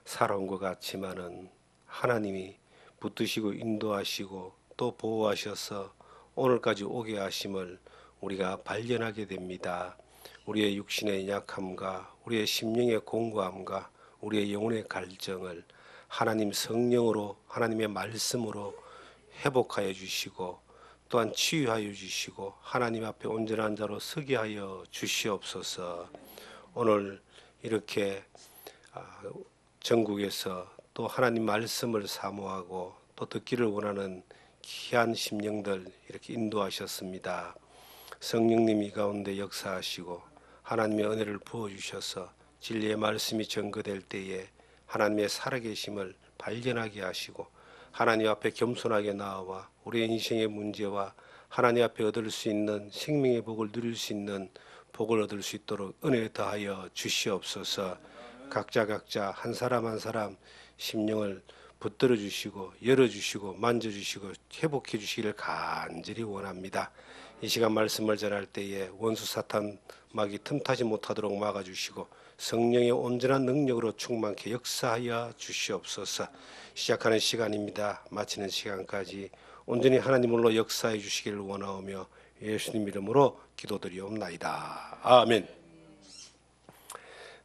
살아온 것 같지만은 하나님이 붙드시고 인도하시고 또 보호하셔서 오늘까지 오게 하심을 우리가 발견하게 됩니다. 우리의 육신의 약함과 우리의 심령의 공고함과 우리의 영혼의 갈증을 하나님 성령으로 하나님의 말씀으로 회복하여 주시고 또한 치유하여 주시고 하나님 앞에 온전한 자로 서게 하여 주시옵소서. 오늘 이렇게 전국에서 또 하나님 말씀을 사모하고 또 듣기를 원하는 귀한 심령들 이렇게 인도하셨습니다. 성령님이 가운데 역사하시고 하나님의 은혜를 부어주셔서 진리의 말씀이 전거될 때에 하나님의 살아계심을 발견하게 하시고 하나님 앞에 겸손하게 나와 우리의 인생의 문제와 하나님 앞에 얻을 수 있는 생명의 복을 누릴 수 있는 복을 얻을 수 있도록 은혜 더하여 주시옵소서. 각자 한 사람 한 사람 심령을 붙들어 주시고 열어주시고 만져주시고 회복해 주시기를 간절히 원합니다. 이 시간 말씀을 전할 때에 원수 사탄 막이 틈타지 못하도록 막아주시고 성령의 온전한 능력으로 충만케 역사하여 주시옵소서. 시작하는 시간입니다. 마치는 시간까지 온전히 하나님으로 역사해 주시기를 원하오며 예수님 이름으로 기도드리옵나이다. 아멘.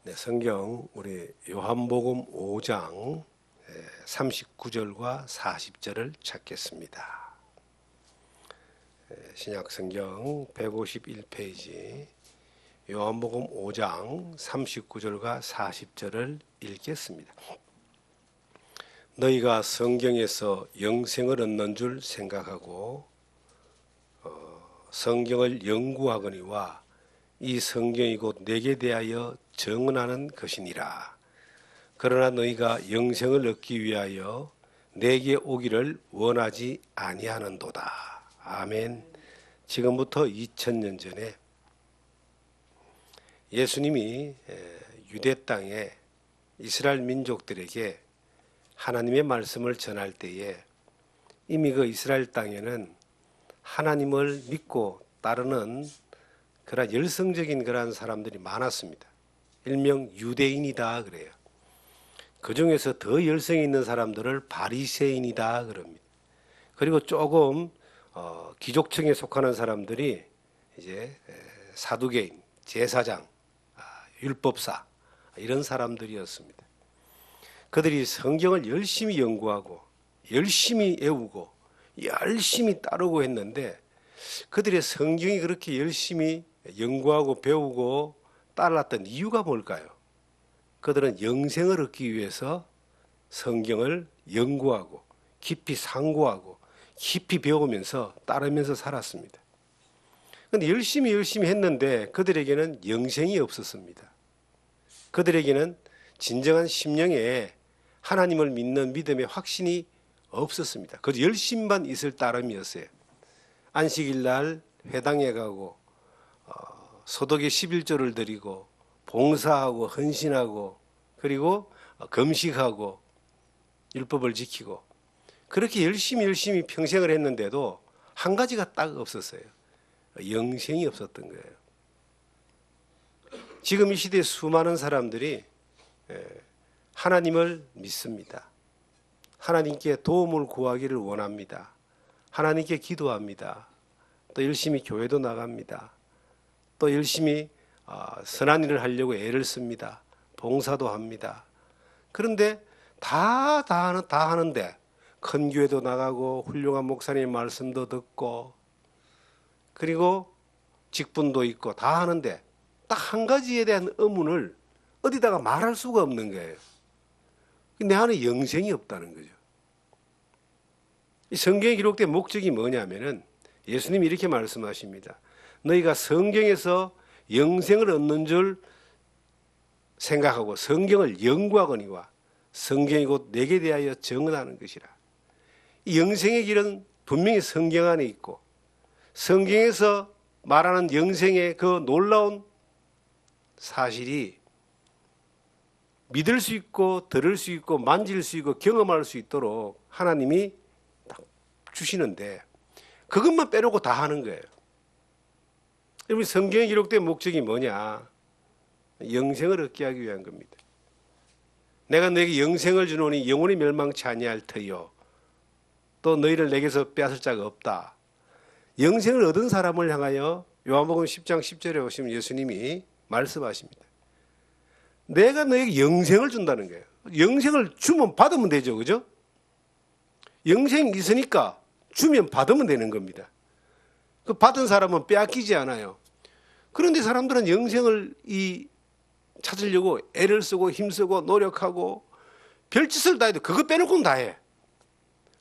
네, 성경 우리 요한복음 5장 39절과 40절을 찾겠습니다. 신약성경 151페이지 요한복음 5장 39절과 40절을 읽겠습니다. 너희가 성경에서 영생을 얻는 줄 생각하고 성경을 연구하거니와 이 성경이 곧 내게 대하여 증언하는 것이니라. 그러나 너희가 영생을 얻기 위하여 내게 오기를 원하지 아니하는도다. 아멘. 지금부터 2000년 전에 예수님이 유대 땅에 이스라엘 민족들에게 하나님의 말씀을 전할 때에 이미 그 이스라엘 땅에는 하나님을 믿고 따르는 그런 열성적인 그런 사람들이 많았습니다. 일명 유대인이다 그래요. 그 중에서 더 열성이 있는 사람들을 바리새인이다 그럽니다. 그리고 조금 귀족층에 속하는 사람들이 이제 사두개인, 제사장, 율법사 이런 사람들이었습니다. 그들이 성경을 열심히 연구하고 열심히 외우고 열심히 따르고 했는데 그들의 성경이 그렇게 열심히 연구하고 배우고 따랐던 이유가 뭘까요? 그들은 영생을 얻기 위해서 성경을 연구하고 깊이 상고하고 깊이 배우면서 따르면서 살았습니다. 그런데 열심히 했는데 그들에게는 영생이 없었습니다. 그들에게는 진정한 심령에 하나님을 믿는 믿음의 확신이 없었습니다. 그저 열심만 있을 따름이었어요. 안식일 날 회당에 가고 소독의 11조를 드리고 봉사하고 헌신하고 그리고 금식하고 율법을 지키고 그렇게 열심히 평생을 했는데도 한 가지가 딱 없었어요. 영생이 없었던 거예요. 지금 이 시대에 수많은 사람들이 하나님을 믿습니다. 하나님께 도움을 구하기를 원합니다. 하나님께 기도합니다. 또 열심히 교회도 나갑니다. 또 열심히 선한 일을 하려고 애를 씁니다. 봉사도 합니다. 그런데 다 하는데 큰 교회도 나가고 훌륭한 목사님 말씀도 듣고 그리고 직분도 있고 다 하는데 딱 한 가지에 대한 의문을 어디다가 말할 수가 없는 거예요. 내 안에 영생이 없다는 거죠. 이 성경에 기록된 목적이 뭐냐면은 예수님이 이렇게 말씀하십니다. 너희가 성경에서 영생을 얻는 줄 생각하고 성경을 연구하거니와 성경이 곧 내게 대하여 증언하는 것이라. 이 영생의 길은 분명히 성경 안에 있고 성경에서 말하는 영생의 그 놀라운 사실이 믿을 수 있고 들을 수 있고 만질 수 있고 경험할 수 있도록 하나님이 딱 주시는데 그것만 빼놓고 다 하는 거예요. 여러분 성경에 기록된 목적이 뭐냐? 영생을 얻게 하기 위한 겁니다. 내가 너에게 영생을 주노니 영원히 멸망치 아니할 터이요 또 너희를 내게서 빼앗을 자가 없다. 영생을 얻은 사람을 향하여 요한복음 10장 10절에 보시면 예수님이 말씀하십니다. 내가 너에게 영생을 준다는 거예요. 영생을 주면 받으면 되죠. 그죠? 영생이 있으니까 주면 받으면 되는 겁니다. 그 받은 사람은 빼앗기지 않아요. 그런데 사람들은 영생을 찾으려고 애를 쓰고 힘쓰고 노력하고 별짓을 다 해도 그거 빼놓고는 다 해.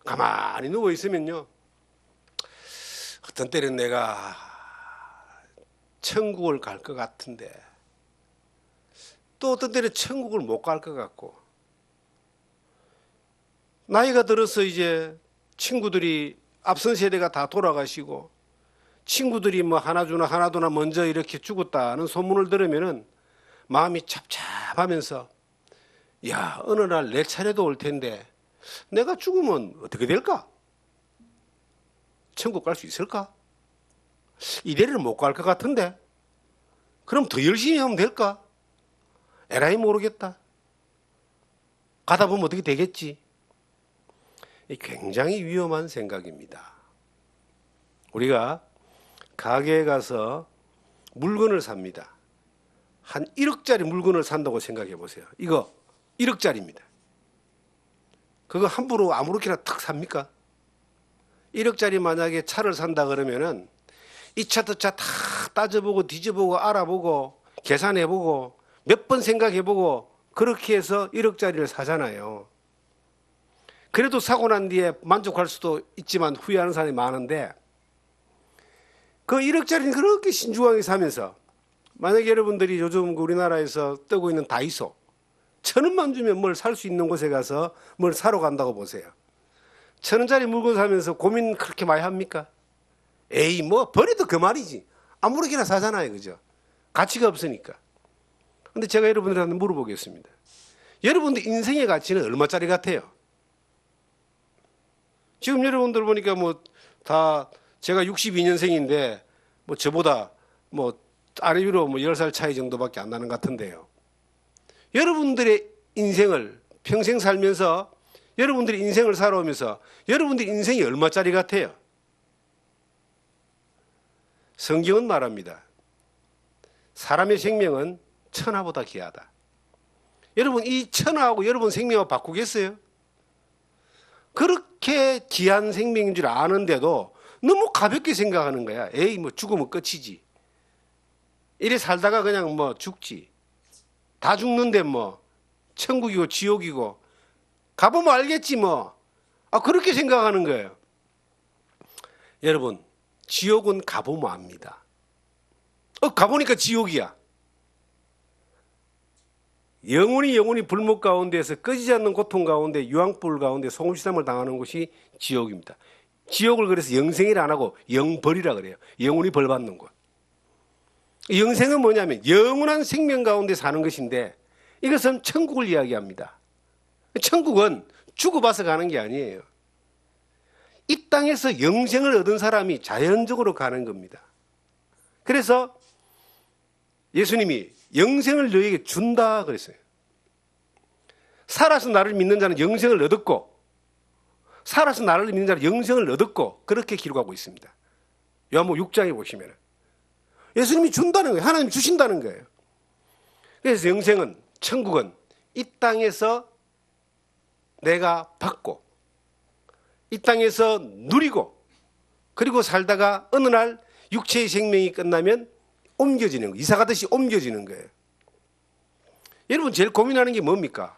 가만히 누워 있으면요. 어떤 때는 내가 천국을 갈 것 같은데 또 어떤 때는 천국을 못 갈 것 같고 나이가 들어서 이제 친구들이 앞선 세대가 다 돌아가시고 친구들이 뭐 하나두나 먼저 이렇게 죽었다는 소문을 들으면은 마음이 찹찹하면서 야, 어느 날 내 차례도 올 텐데 내가 죽으면 어떻게 될까? 천국 갈 수 있을까? 이대로는 못 갈 것 같은데 그럼 더 열심히 하면 될까? 에라이 모르겠다. 가다 보면 어떻게 되겠지? 굉장히 위험한 생각입니다. 우리가 가게에 가서 물건을 삽니다. 한 1억짜리 물건을 산다고 생각해 보세요. 이거 1억짜리입니다. 그거 함부로 아무렇게나 탁 삽니까? 1억짜리 만약에 차를 산다 그러면은 이 차 저 차 다 따져보고 뒤져보고 알아보고 계산해보고 몇 번 생각해보고 그렇게 해서 1억짜리를 사잖아요. 그래도 사고 난 뒤에 만족할 수도 있지만 후회하는 사람이 많은데 그 1억짜리는 그렇게 신중하게 사면서 만약에 여러분들이 요즘 우리나라에서 뜨고 있는 다이소 1,000원만 주면 뭘 살 수 있는 곳에 가서 뭘 사러 간다고 보세요. 1,000원짜리 물건 사면서 고민 그렇게 많이 합니까? 에이 뭐 버려도 그 말이지. 아무렇게나 사잖아요. 그죠? 가치가 없으니까. 근데 제가 여러분들한테 물어보겠습니다. 여러분들 인생의 가치는 얼마짜리 같아요? 지금 여러분들 보니까 뭐 다 제가 62년생인데 뭐 저보다 뭐 아래 위로 뭐 10살 차이 정도밖에 안 나는 것 같은데요. 여러분들의 인생을 평생 살면서 여러분들이 인생을 살아오면서 여러분들 인생이 얼마짜리 같아요? 성경은 말합니다. 사람의 생명은 천하보다 귀하다. 여러분 이 천하하고 여러분 생명을 바꾸겠어요? 그렇게 귀한 생명인 줄 아는데도 너무 가볍게 생각하는 거야. 에이 뭐 죽으면 끝이지. 이래 살다가 그냥 뭐 죽지. 다 죽는데 뭐 천국이고 지옥이고 가보면 알겠지 뭐. 그렇게 생각하는 거예요. 여러분 지옥은 가보면 압니다. 가보니까 지옥이야. 영원히 불목 가운데에서 꺼지지 않는 고통 가운데 유황불 가운데 소금시삼을 당하는 곳이 지옥입니다. 지옥을 그래서 영생이라 안 하고 영벌이라 그래요. 영원히 벌 받는 곳. 영생은 뭐냐면 영원한 생명 가운데 사는 것인데 이것은 천국을 이야기합니다. 천국은 죽어봐서 가는 게 아니에요. 이 땅에서 영생을 얻은 사람이 자연적으로 가는 겁니다. 그래서 예수님이 영생을 너에게 준다 그랬어요. 살아서 나를 믿는 자는 영생을 얻었고 살아서 나를 믿는 자는 영생을 얻었고 그렇게 기록하고 있습니다. 요한복음 6장에 보시면 예수님이 준다는 거예요. 하나님이 주신다는 거예요. 그래서 영생은 천국은 이 땅에서 내가 받고 이 땅에서 누리고 그리고 살다가 어느 날 육체의 생명이 끝나면 옮겨지는 거예요. 이사 가듯이 옮겨지는 거예요. 여러분 제일 고민하는 게 뭡니까?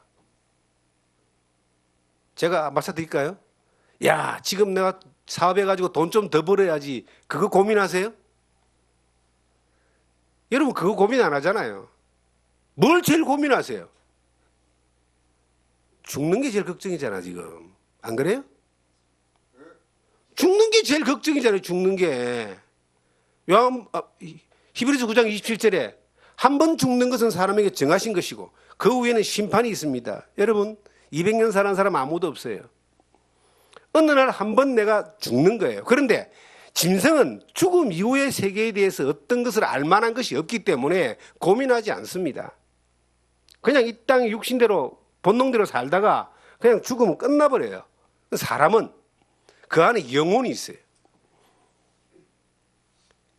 제가 말씀드릴까요? 야 지금 내가 사업해가지고 돈 좀 더 벌어야지 그거 고민하세요? 여러분 그거 고민 안 하잖아요. 뭘 제일 고민하세요? 죽는 게 제일 걱정이잖아 지금. 안 그래요? 죽는 게 제일 걱정이잖아요. 죽는 게. 히브리서 9장 27절에 한 번 죽는 것은 사람에게 정하신 것이고 그 후에는 심판이 있습니다. 여러분 200년 사는 사람 아무도 없어요. 어느 날 한 번 내가 죽는 거예요. 그런데 짐승은 죽음 이후의 세계에 대해서 어떤 것을 알 만한 것이 없기 때문에 고민하지 않습니다. 그냥 이 땅의 육신대로 본능대로 살다가 그냥 죽으면 끝나버려요. 사람은 그 안에 영혼이 있어요.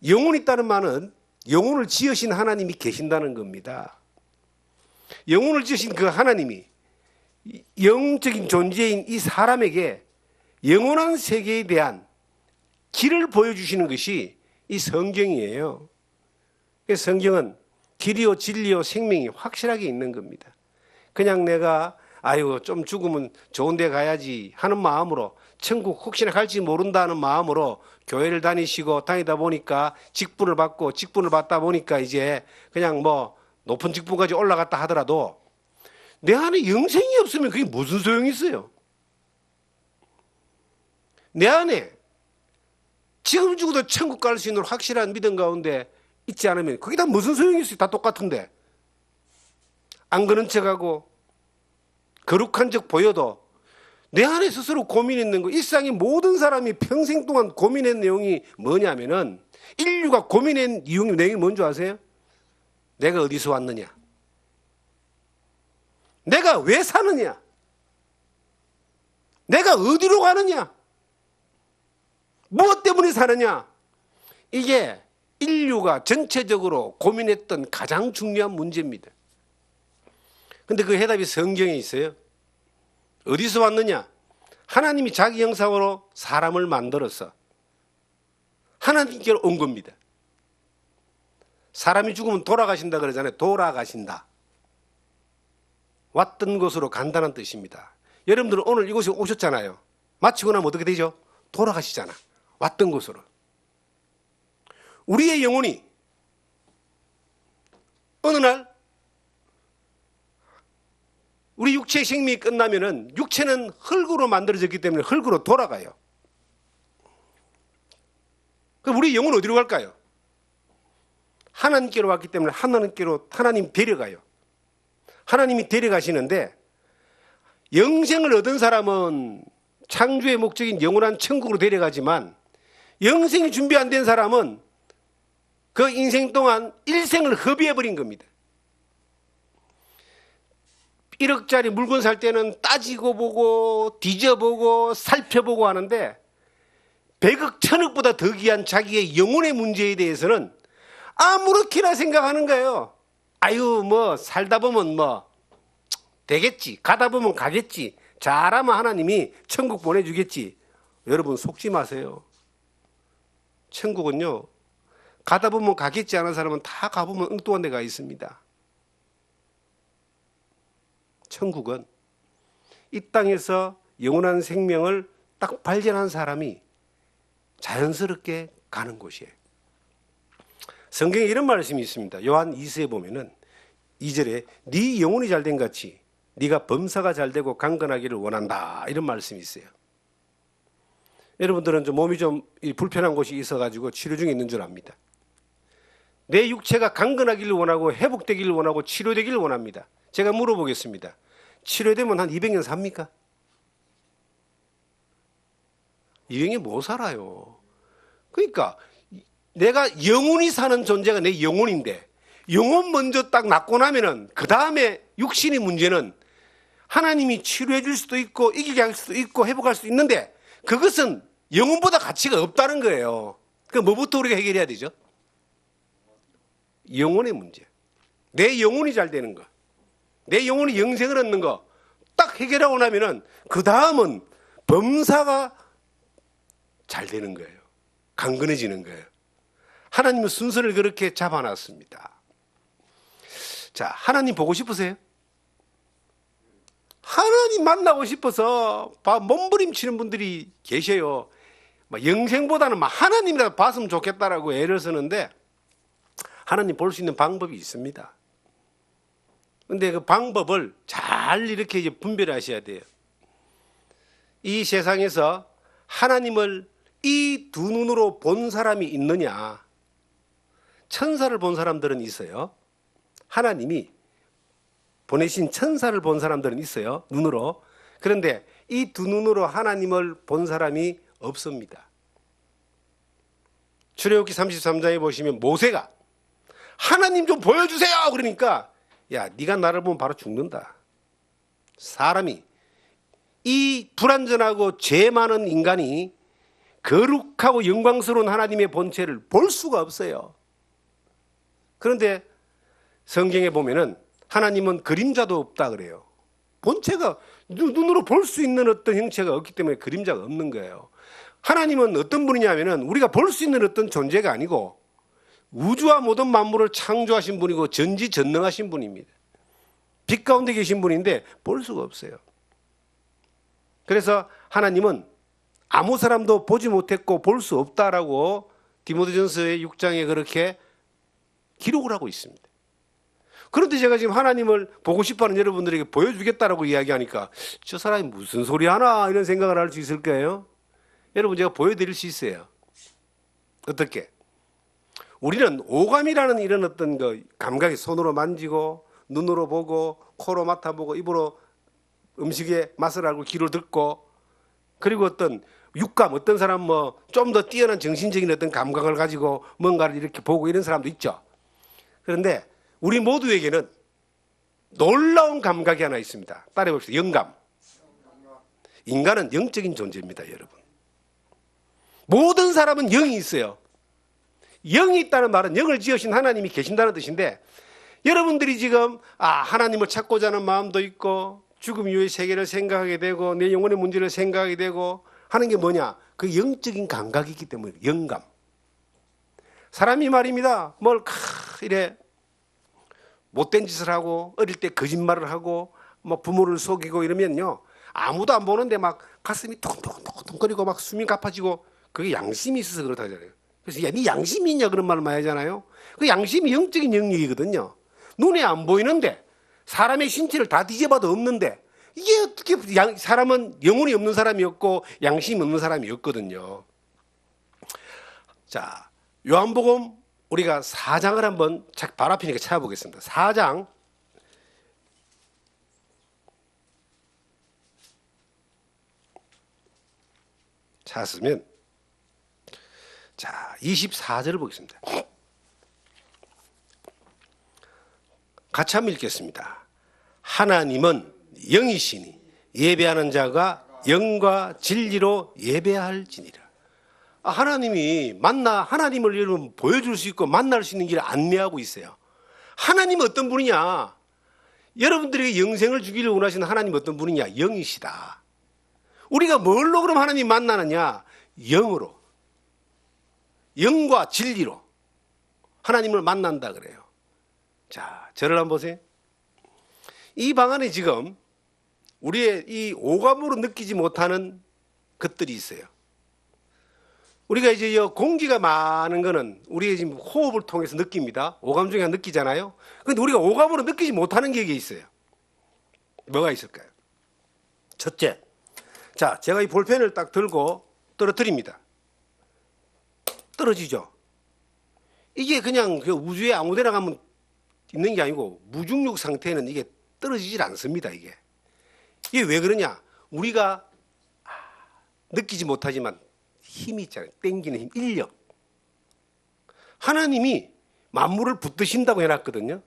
영혼이 있다는 말은 영혼을 지으신 하나님이 계신다는 겁니다. 영혼을 지으신 그 하나님이 영적인 존재인 이 사람에게 영원한 세계에 대한 길을 보여주시는 것이 이 성경이에요. 성경은 길이요 진리요 생명이 확실하게 있는 겁니다. 그냥 내가 아유 좀 죽으면 좋은 데 가야지 하는 마음으로, 천국 혹시나 갈지 모른다는 마음으로 교회를 다니다 보니까 직분을 받다 보니까 이제 그냥 뭐 높은 직분까지 올라갔다 하더라도 내 안에 영생이 없으면 그게 무슨 소용이 있어요? 내 안에 지금 죽어도 천국 갈 수 있는 확실한 믿음 가운데 있지 않으면 그게 다 무슨 소용이 있어요? 다 똑같은데. 안 그런 척하고 거룩한 척 보여도 내 안에 스스로 고민했는 거, 일상의 모든 사람이 평생 동안 고민한 내용이 뭐냐면은, 인류가 고민한 내용이 뭔지 아세요? 내가 어디서 왔느냐? 내가 왜 사느냐? 내가 어디로 가느냐? 무엇 때문에 사느냐? 이게 인류가 전체적으로 고민했던 가장 중요한 문제입니다. 근데 그 해답이 성경에 있어요. 어디서 왔느냐? 하나님이 자기 형상으로 사람을 만들어서 하나님께로 온 겁니다. 사람이 죽으면 돌아가신다 그러잖아요. 돌아가신다. 왔던 곳으로 간다는 뜻입니다. 여러분들은 오늘 이곳에 오셨잖아요. 마치고 나면 어떻게 되죠? 돌아가시잖아. 왔던 곳으로. 우리의 영혼이 어느 날 우리 육체의 생명이 끝나면은 육체는 흙으로 만들어졌기 때문에 흙으로 돌아가요. 그럼 우리 영혼은 어디로 갈까요? 하나님께로 왔기 때문에 하나님 데려가요. 하나님이 데려가시는데, 영생을 얻은 사람은 창조의 목적인 영원한 천국으로 데려가지만, 영생이 준비 안 된 사람은 그 인생 동안 일생을 허비해버린 겁니다. 1억짜리 물건 살 때는 따지고 보고 뒤져보고 살펴보고 하는데 100억, 1000억보다 더 귀한 자기의 영혼의 문제에 대해서는 아무렇게나 생각하는 거예요. 아유 뭐 살다 보면 뭐 되겠지, 가다 보면 가겠지, 잘하면 하나님이 천국 보내주겠지. 여러분 속지 마세요. 천국은요, 가다 보면 가겠지 하는 사람은 다 가보면 엉뚱한 데가 있습니다. 천국은 이 땅에서 영원한 생명을 딱 발견한 사람이 자연스럽게 가는 곳이에요. 성경에 이런 말씀이 있습니다. 요한 2서에 보면은 2절에 네 영혼이 잘된 같이 네가 범사가 잘되고 강건하기를 원한다, 이런 말씀이 있어요. 여러분들은 좀 몸이 좀 불편한 곳이 있어가지고 치료 중에 있는 줄 압니다. 내 육체가 강건하기를 원하고 회복되기를 원하고 치료되기를 원합니다. 제가 물어보겠습니다. 치료되면 한 200년 삽니까? 200년 못 살아요. 그러니까 내가 영혼이 사는 존재가 내 영혼인데, 영혼 먼저 딱 낳고 나면은 그 다음에 육신의 문제는 하나님이 치료해 줄 수도 있고 이기게 할 수도 있고 회복할 수도 있는데, 그것은 영혼보다 가치가 없다는 거예요. 그 뭐부터 우리가 해결해야 되죠? 영혼의 문제. 내 영혼이 잘 되는 거, 내 영혼이 영생을 얻는 거 딱 해결하고 나면은 그 다음은 범사가 잘 되는 거예요. 강건해지는 거예요. 하나님은 순서를 그렇게 잡아놨습니다. 자, 하나님 보고 싶으세요? 하나님 만나고 싶어서 몸부림치는 분들이 계셔요. 영생보다는 하나님이라도 봤으면 좋겠다라고 애를 쓰는데, 하나님 볼 수 있는 방법이 있습니다. 근데 그 방법을 잘 이렇게 이제 분별하셔야 돼요. 이 세상에서 하나님을 이 두 눈으로 본 사람이 있느냐? 천사를 본 사람들은 있어요. 하나님이 보내신 천사를 본 사람들은 있어요, 눈으로. 그런데 이 두 눈으로 하나님을 본 사람이 없습니다. 출애굽기 33장에 보시면 모세가 하나님 좀 보여주세요 그러니까, 야 네가 나를 보면 바로 죽는다, 사람이, 이 불완전하고 죄 많은 인간이 거룩하고 영광스러운 하나님의 본체를 볼 수가 없어요. 그런데 성경에 보면은 하나님은 그림자도 없다 그래요. 본체가 눈으로 볼 수 있는 어떤 형체가 없기 때문에 그림자가 없는 거예요. 하나님은 어떤 분이냐면은 우리가 볼 수 있는 어떤 존재가 아니고 우주와 모든 만물을 창조하신 분이고 전지전능하신 분입니다. 빛 가운데 계신 분인데 볼 수가 없어요. 그래서 하나님은 아무 사람도 보지 못했고 볼 수 없다라고 디모데전서의 6장에 그렇게 기록을 하고 있습니다. 그런데 제가 지금 하나님을 보고 싶어하는 여러분들에게 보여주겠다라고 이야기하니까 저 사람이 무슨 소리 하나 이런 생각을 할 수 있을 거예요. 여러분, 제가 보여드릴 수 있어요. 어떻게? 우리는 오감이라는 이런 어떤 그 감각이, 손으로 만지고 눈으로 보고 코로 맡아보고 입으로 음식의 맛을 알고 귀로 듣고, 그리고 어떤 육감, 어떤 사람 뭐 좀 더 뛰어난 정신적인 어떤 감각을 가지고 뭔가를 이렇게 보고 이런 사람도 있죠. 그런데 우리 모두에게는 놀라운 감각이 하나 있습니다. 따라해 봅시다. 영감. 인간은 영적인 존재입니다, 여러분. 모든 사람은 영이 있어요. 영이 있다는 말은 영을 지으신 하나님이 계신다는 뜻인데, 여러분들이 지금 하나님을 찾고자 하는 마음도 있고 죽음 이후의 세계를 생각하게 되고 내 영혼의 문제를 생각하게 되고 하는 게 뭐냐? 그 영적인 감각이기 때문에 영감. 사람이 말입니다. 이래 못된 짓을 하고 어릴 때 거짓말을 하고 뭐 부모를 속이고 이러면요, 아무도 안 보는데 막 가슴이 톡톡톡거리고 막 숨이 가빠지고, 그게 양심이 있어서 그렇다 하잖아요. 그래서 야, 네 양심이 있냐 그런 말을 많이 하잖아요. 그 양심이 영적인 영역이거든요. 눈에 안 보이는데 사람의 신체를 다 뒤져봐도 없는데, 이게 어떻게 사람은 영혼이 없는 사람이 없고 양심이 없는 사람이 없거든요. 자, 요한복음 우리가 4장을 한번 바로 앞이니까 찾아보겠습니다. 4장 찾았으면 자 24절을 보겠습니다. 같이 한번 읽겠습니다. 하나님은 영이시니 예배하는 자가 영과 진리로 예배할지니라. 하나님이 하나님을 여러분 보여줄 수 있고 만날 수 있는 길을 안내하고 있어요. 하나님은 어떤 분이냐? 여러분들에게 영생을 주기를 원하시는 하나님은 어떤 분이냐? 영이시다. 우리가 뭘로 그럼 하나님 만나느냐? 영으로. 영과 진리로 하나님을 만난다 그래요. 자, 저를 한번 보세요. 이 방 안에 지금 우리의 이 오감으로 느끼지 못하는 것들이 있어요. 우리가 이제 공기가 많은 거는 우리의 지금 호흡을 통해서 느낍니다. 오감 중에 느끼잖아요. 그런데 우리가 오감으로 느끼지 못하는 게 있어요. 뭐가 있을까요? 첫째, 자, 제가 이 볼펜을 딱 들고 떨어뜨립니다. 떨어지죠. 이게 그냥 그 우주에 아무데나 가면 있는 게 아니고 무중력 상태에는 이게 떨어지질 않습니다. 이게 왜 그러냐? 우리가 느끼지 못하지만 힘이 있잖아요. 땡기는 힘, 인력. 하나님이 만물을 붙드신다고 해놨거든요.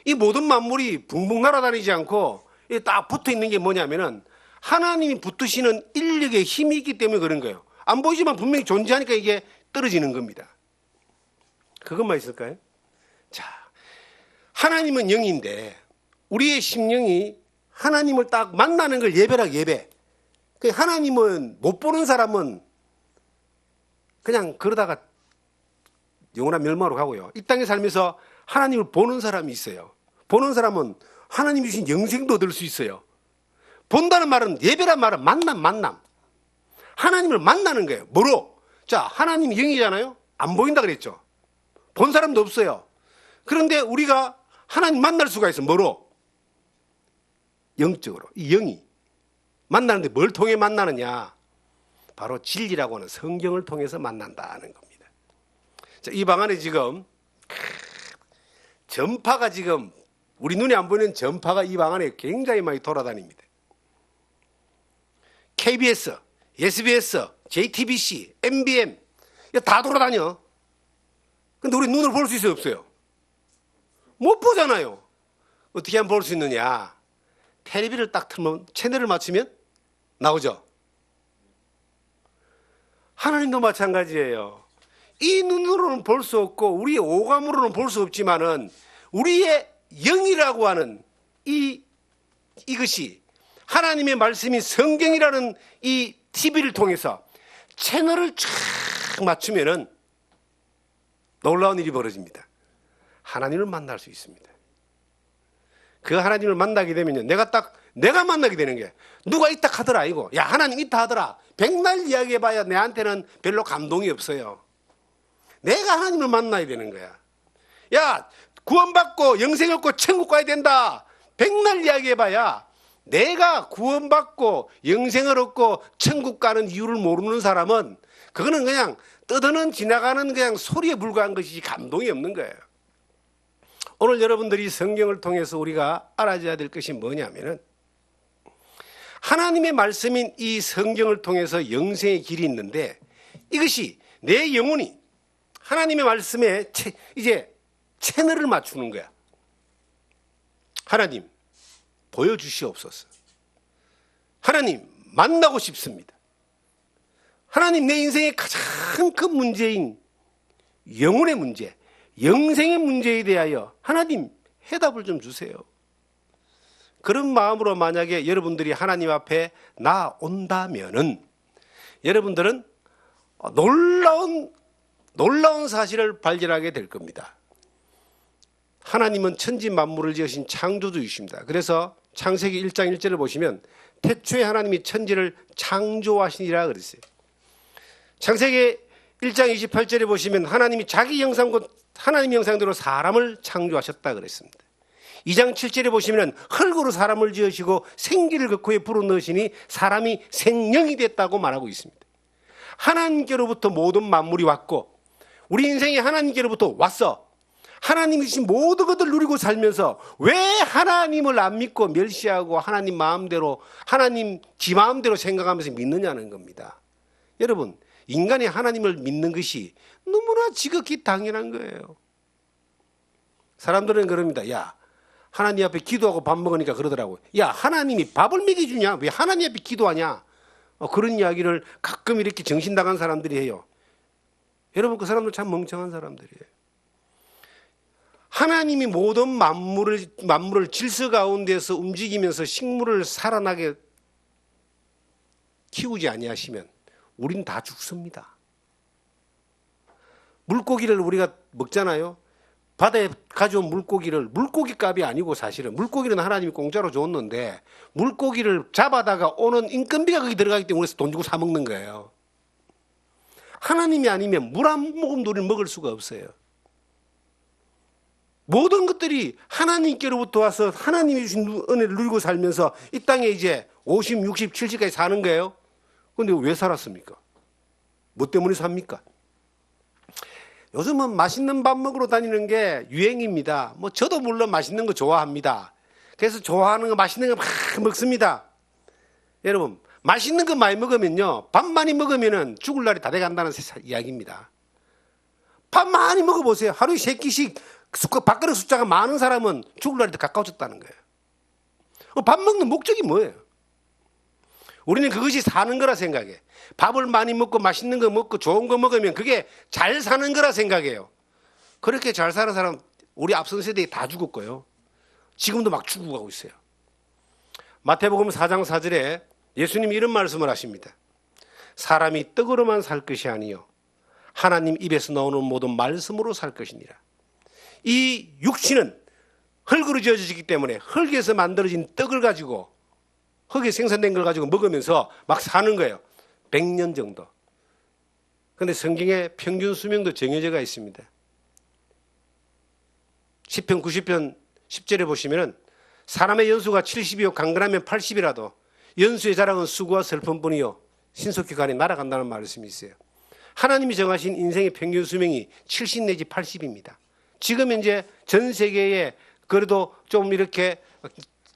이 모든 만물이 붕붕 날아다니지 않고 딱 붙어 있는 게 뭐냐면은 하나님이 붙드시는 인력의 힘이 있기 때문에 그런 거예요. 안 보이지만 분명히 존재하니까 이게 떨어지는 겁니다. 그것만 있을까요? 자, 하나님은 영인데 우리의 심령이 하나님을 딱 만나는 걸 예배라 예배. 하나님은 못 보는 사람은 그냥 그러다가 영원한 멸망으로 가고요. 이 땅에 살면서 하나님을 보는 사람이 있어요. 보는 사람은 하나님이 주신 영생도 얻을 수 있어요. 본다는 말은, 예배란 말은 만남. 하나님을 만나는 거예요. 뭐로? 자, 하나님이 영이잖아요. 안 보인다 그랬죠. 본 사람도 없어요. 그런데 우리가 하나님 만날 수가 있어. 뭐로? 영적으로. 이 영이 만나는데 뭘 통해 만나느냐? 바로 진리라고 하는 성경을 통해서 만난다는 겁니다. 자, 이 방 안에 지금 전파가 지금 우리 눈에 안 보이는 전파가 이 방 안에 굉장히 많이 돌아다닙니다. KBS, SBS, JTBC, MBM 다 돌아다녀. 근데 우리 눈을 볼 수 있어요, 없어요? 못 보잖아요. 어떻게 하면 볼 수 있느냐? 텔레비를 딱 틀면 채널을 맞추면 나오죠. 하나님도 마찬가지예요. 이 눈으로는 볼 수 없고 우리의 오감으로는 볼 수 없지만은 우리의 영이라고 하는 이것이 하나님의 말씀이 성경이라는 이 TV를 통해서 채널을 쫙 맞추면은 놀라운 일이 벌어집니다. 하나님을 만날 수 있습니다. 그 하나님을 만나게 되면요, 내가 만나게 되는 게, 누가 있다 하더라 이거, 야 하나님 있다 하더라, 백날 이야기해봐야 내한테는 별로 감동이 없어요. 내가 하나님을 만나야 되는 거야. 야 구원받고 영생 얻고 천국 가야 된다, 백날 이야기해봐야 내가 구원받고 영생을 얻고 천국 가는 이유를 모르는 사람은 그거는 그냥 떠드는 지나가는 그냥 소리에 불과한 것이지 감동이 없는 거예요. 오늘 여러분들이 성경을 통해서 우리가 알아줘야 될 것이 뭐냐면은, 하나님의 말씀인 이 성경을 통해서 영생의 길이 있는데, 이것이 내 영혼이 하나님의 말씀에 이제 채널을 맞추는 거야. 하나님 보여주시옵소서. 하나님 만나고 싶습니다. 하나님 내 인생의 가장 큰 문제인 영혼의 문제, 영생의 문제에 대하여 하나님 해답을 좀 주세요. 그런 마음으로 만약에 여러분들이 하나님 앞에 나온다면은 여러분들은 놀라운 사실을 발견하게 될 겁니다. 하나님은 천지 만물을 지으신 창조주이십니다. 그래서 창세기 1장 1절을 보시면 태초에 하나님이 천지를 창조하시니라 그랬어요. 창세기 1장 28절에 보시면 하나님이 자기 하나님 형상대로 사람을 창조하셨다 그랬습니다. 2장 7절에 보시면 흙으로 사람을 지으시고 생기를 그 코에 불어넣으시니 사람이 생명이 됐다고 말하고 있습니다. 하나님께로부터 모든 만물이 왔고 우리 인생이 하나님께로부터 왔어. 하나님이 주신 모든 것들을 누리고 살면서 왜 하나님을 안 믿고 멸시하고 하나님 마음대로, 하나님 지 마음대로 생각하면서 믿느냐는 겁니다. 여러분, 인간이 하나님을 믿는 것이 너무나 지극히 당연한 거예요. 사람들은 그럽니다. 야, 하나님 앞에 기도하고 밥 먹으니까 그러더라고요. 야, 하나님이 밥을 먹여주냐? 왜 하나님 앞에 기도하냐? 그런 이야기를 가끔 이렇게 정신 나간 사람들이 해요. 여러분, 그 사람들 참 멍청한 사람들이에요. 하나님이 모든 만물을 질서 가운데서 움직이면서 식물을 살아나게 키우지 아니하시면 우린 다 죽습니다. 물고기를 우리가 먹잖아요. 바다에 가져온 물고기 값이 아니고 사실은 물고기는 하나님이 공짜로 줬는데 물고기를 잡아다가 오는 인건비가 거기 들어가기 때문에 우리가 돈 주고 사 먹는 거예요. 하나님이 아니면 물 한 모금도 우리는 먹을 수가 없어요. 모든 것들이 하나님께로부터 와서 하나님이 주신 은혜를 누리고 살면서 이 땅에 이제 50, 60, 70까지 사는 거예요. 그런데 왜 살았습니까? 뭐 때문에 삽니까? 요즘은 맛있는 밥 먹으러 다니는 게 유행입니다. 뭐 저도 물론 맛있는 거 좋아합니다. 그래서 좋아하는 거, 맛있는 거 막 먹습니다. 여러분, 맛있는 거 많이 먹으면요, 밥 많이 먹으면은 죽을 날이 다 돼간다는 이야기입니다. 밥 많이 먹어보세요. 하루에 3끼씩 밥그릇 숫자가 많은 사람은 죽을 날이 더 가까워졌다는 거예요. 밥 먹는 목적이 뭐예요? 우리는 그것이 사는 거라 생각해. 밥을 많이 먹고 맛있는 거 먹고 좋은 거 먹으면 그게 잘 사는 거라 생각해요. 그렇게 잘 사는 사람 우리 앞선 세대에 다 죽었고요. 지금도 막 죽어가고 있어요. 마태복음 4장 4절에 예수님이 이런 말씀을 하십니다. 사람이 떡으로만 살 것이 아니요 하나님 입에서 나오는 모든 말씀으로 살 것이니라. 이 육신은 흙으로 지어지기 때문에 흙에서 만들어진 떡을 가지고, 흙에 생산된 걸 가지고 먹으면서 막 사는 거예요. 100년 정도. 그런데 성경에 평균 수명도 정해져가 있습니다. 시편 90편 10절에 보시면 사람의 연수가 70이요 강건하면 80이라도 연수의 자랑은 수고와 슬픔뿐이요 신속히 가니 날아간다는 말씀이 있어요. 하나님이 정하신 인생의 평균 수명이 70 내지 80입니다. 지금 이제 전 세계에 그래도 좀 이렇게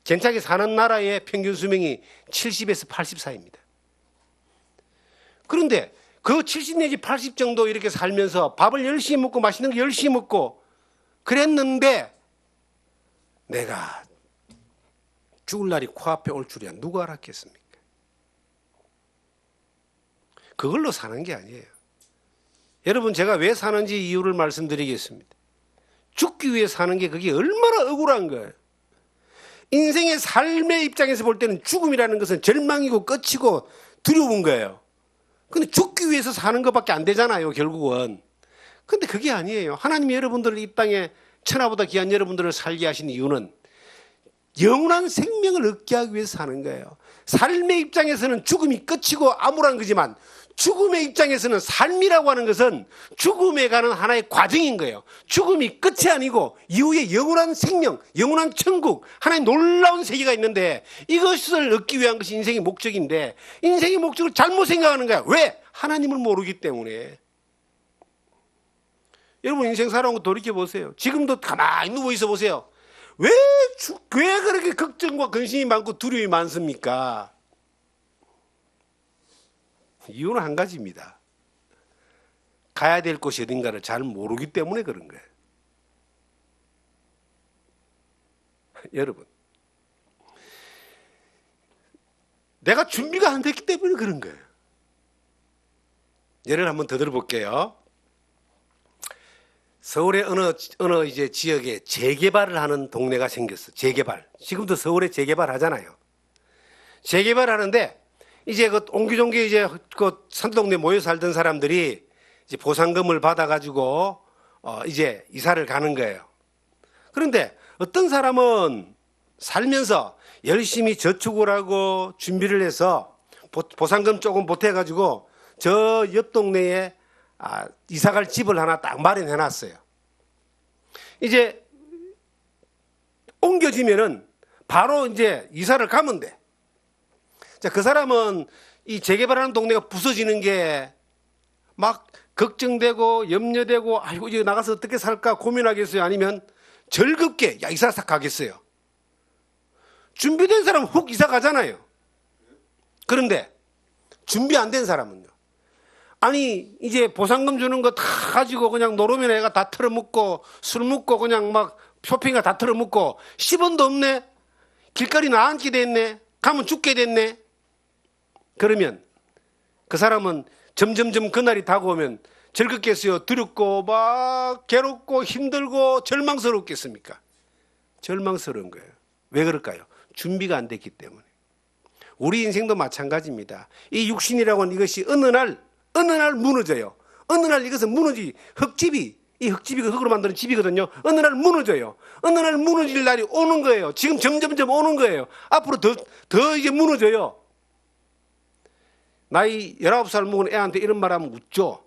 괜찮게 사는 나라의 평균 수명이 70에서 80 사이입니다. 그런데 그 70 내지 80 정도 이렇게 살면서 밥을 열심히 먹고 맛있는 거 열심히 먹고 그랬는데 내가 죽을 날이 코앞에 올 줄이야 누가 알았겠습니까? 그걸로 사는 게 아니에요. 여러분, 제가 왜 사는지 이유를 말씀드리겠습니다. 죽기 위해 사는 게 그게 얼마나 억울한 거예요. 인생의 삶의 입장에서 볼 때는 죽음이라는 것은 절망이고 끝이고 두려운 거예요. 근데 죽기 위해서 사는 것밖에 안 되잖아요, 결국은. 근데 그게 아니에요. 하나님이 여러분들을 이 땅에 천하보다 귀한 여러분들을 살게 하신 이유는 영원한 생명을 얻게 하기 위해서 사는 거예요. 삶의 입장에서는 죽음이 끝이고 암울한 거지만 죽음의 입장에서는 삶이라고 하는 것은 죽음에 가는 하나의 과정인 거예요. 죽음이 끝이 아니고 이후에 영원한 생명, 영원한 천국, 하나의 놀라운 세계가 있는데 이것을 얻기 위한 것이 인생의 목적인데 인생의 목적을 잘못 생각하는 거야. 왜? 하나님을 모르기 때문에. 여러분, 인생 살아온 거 돌이켜보세요. 지금도 가만히 누워있어 보세요. 왜 그렇게 걱정과 근심이 많고 두려움이 많습니까? 이유는 한 가지입니다. 가야 될 곳이 어딘가를 잘 모르기 때문에 그런 거예요. 여러분, 내가 준비가 안 됐기 때문에 그런 거예요. 예를 한번 더 들어볼게요. 서울의 어느 이제 지역에 재개발을 하는 동네가 생겼어. 재개발. 지금도 서울에 재개발 하잖아요. 재개발 하는데 이제 그 옹기종기 이제 그 산동네 모여 살던 사람들이 이제 보상금을 받아가지고 이제 이사를 가는 거예요. 그런데 어떤 사람은 살면서 열심히 저축을 하고 준비를 해서 보상금 조금 보태가지고 저 옆 동네에 이사갈 집을 하나 딱 마련해 놨어요. 이제 옮겨지면은 바로 이제 이사를 가면 돼. 자, 그 사람은 이 재개발하는 동네가 부서지는 게 막 걱정되고 염려되고 아이고 이제 나가서 어떻게 살까 고민하겠어요? 아니면 즐겁게 야 이사 싹 가겠어요? 준비된 사람은 훅 이사 가잖아요. 그런데 준비 안 된 사람은요. 아니 이제 보상금 주는 거 다 가지고 그냥 노름이나 애가 다 털어먹고 술 먹고 그냥 막 쇼핑가 다 털어먹고 10원도 없네. 길거리 나앉게 됐네. 가면 죽게 됐네. 그러면 그 사람은 점점점 그날이 다가오면 즐겁겠어요? 두렵고 막 괴롭고 힘들고 절망스럽겠습니까? 절망스러운 거예요. 왜 그럴까요? 준비가 안 됐기 때문에. 우리 인생도 마찬가지입니다. 이 육신이라고 하는 이것이 어느 날 무너져요. 어느 날 이것은 이 흙집이 흙으로 만드는 집이거든요. 어느 날 무너져요. 어느 날 무너질 날이 오는 거예요. 지금 점점점 오는 거예요. 앞으로 더 이제 무너져요. 나이 19살 먹은 애한테 이런 말 하면 웃죠.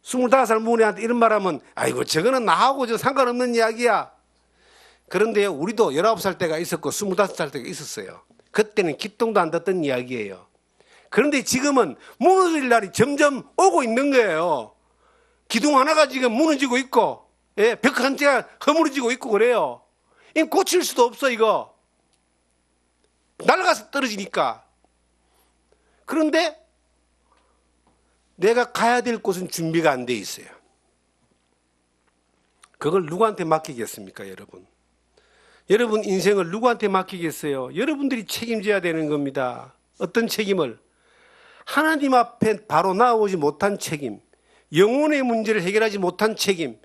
25살 먹은 애한테 이런 말 하면 아이고 저거는 나하고 저 상관없는 이야기야. 그런데 우리도 19살 때가 있었고 25살 때가 있었어요. 그때는 기똥도 안 듣던 이야기예요. 그런데 지금은 무너질 날이 점점 오고 있는 거예요. 기둥 하나가 지금 무너지고 있고 벽 한 채가 허물어지고 있고 그래요. 이거 고칠 수도 없어 이거. 날아가서 떨어지니까. 그런데 내가 가야 될 곳은 준비가 안 돼 있어요. 그걸 누구한테 맡기겠습니까, 여러분? 여러분 인생을 누구한테 맡기겠어요? 여러분들이 책임져야 되는 겁니다. 어떤 책임을? 하나님 앞에 바로 나오지 못한 책임, 영혼의 문제를 해결하지 못한 책임,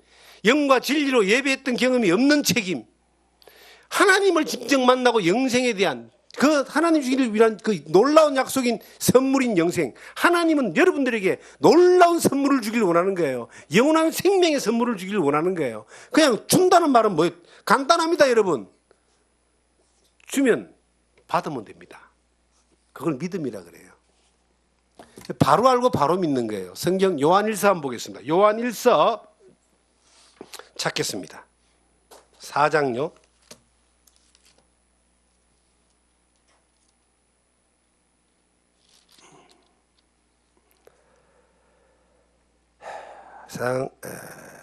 영과 진리로 예배했던 경험이 없는 책임, 하나님을 직접 만나고 영생에 대한 그 하나님 주기를 위한 그 놀라운 약속인 선물인 영생. 하나님은 여러분들에게 놀라운 선물을 주기를 원하는 거예요. 영원한 생명의 선물을 주기를 원하는 거예요. 그냥 준다는 말은 뭐예요? 간단합니다, 여러분. 주면 받으면 됩니다. 그걸 믿음이라 그래요. 바로 알고 바로 믿는 거예요. 성경 요한일서 한번 보겠습니다. 요한일서 찾겠습니다. 4장요.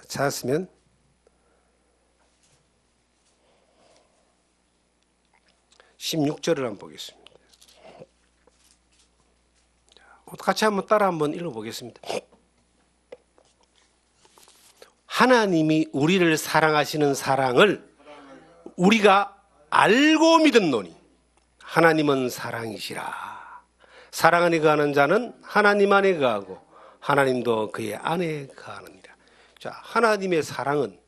찾았으면 16절을 한번 보겠습니다. 같이 한번 따라 한번 읽어보겠습니다. 하나님이 우리를 사랑하시는 사랑을 우리가 알고 믿었노니 하나님은 사랑이시라. 사랑 안에 거하는 자는 하나님 안에 거하고 하나님도 그의 안에 거하느니라. 자, 하나님의 사랑은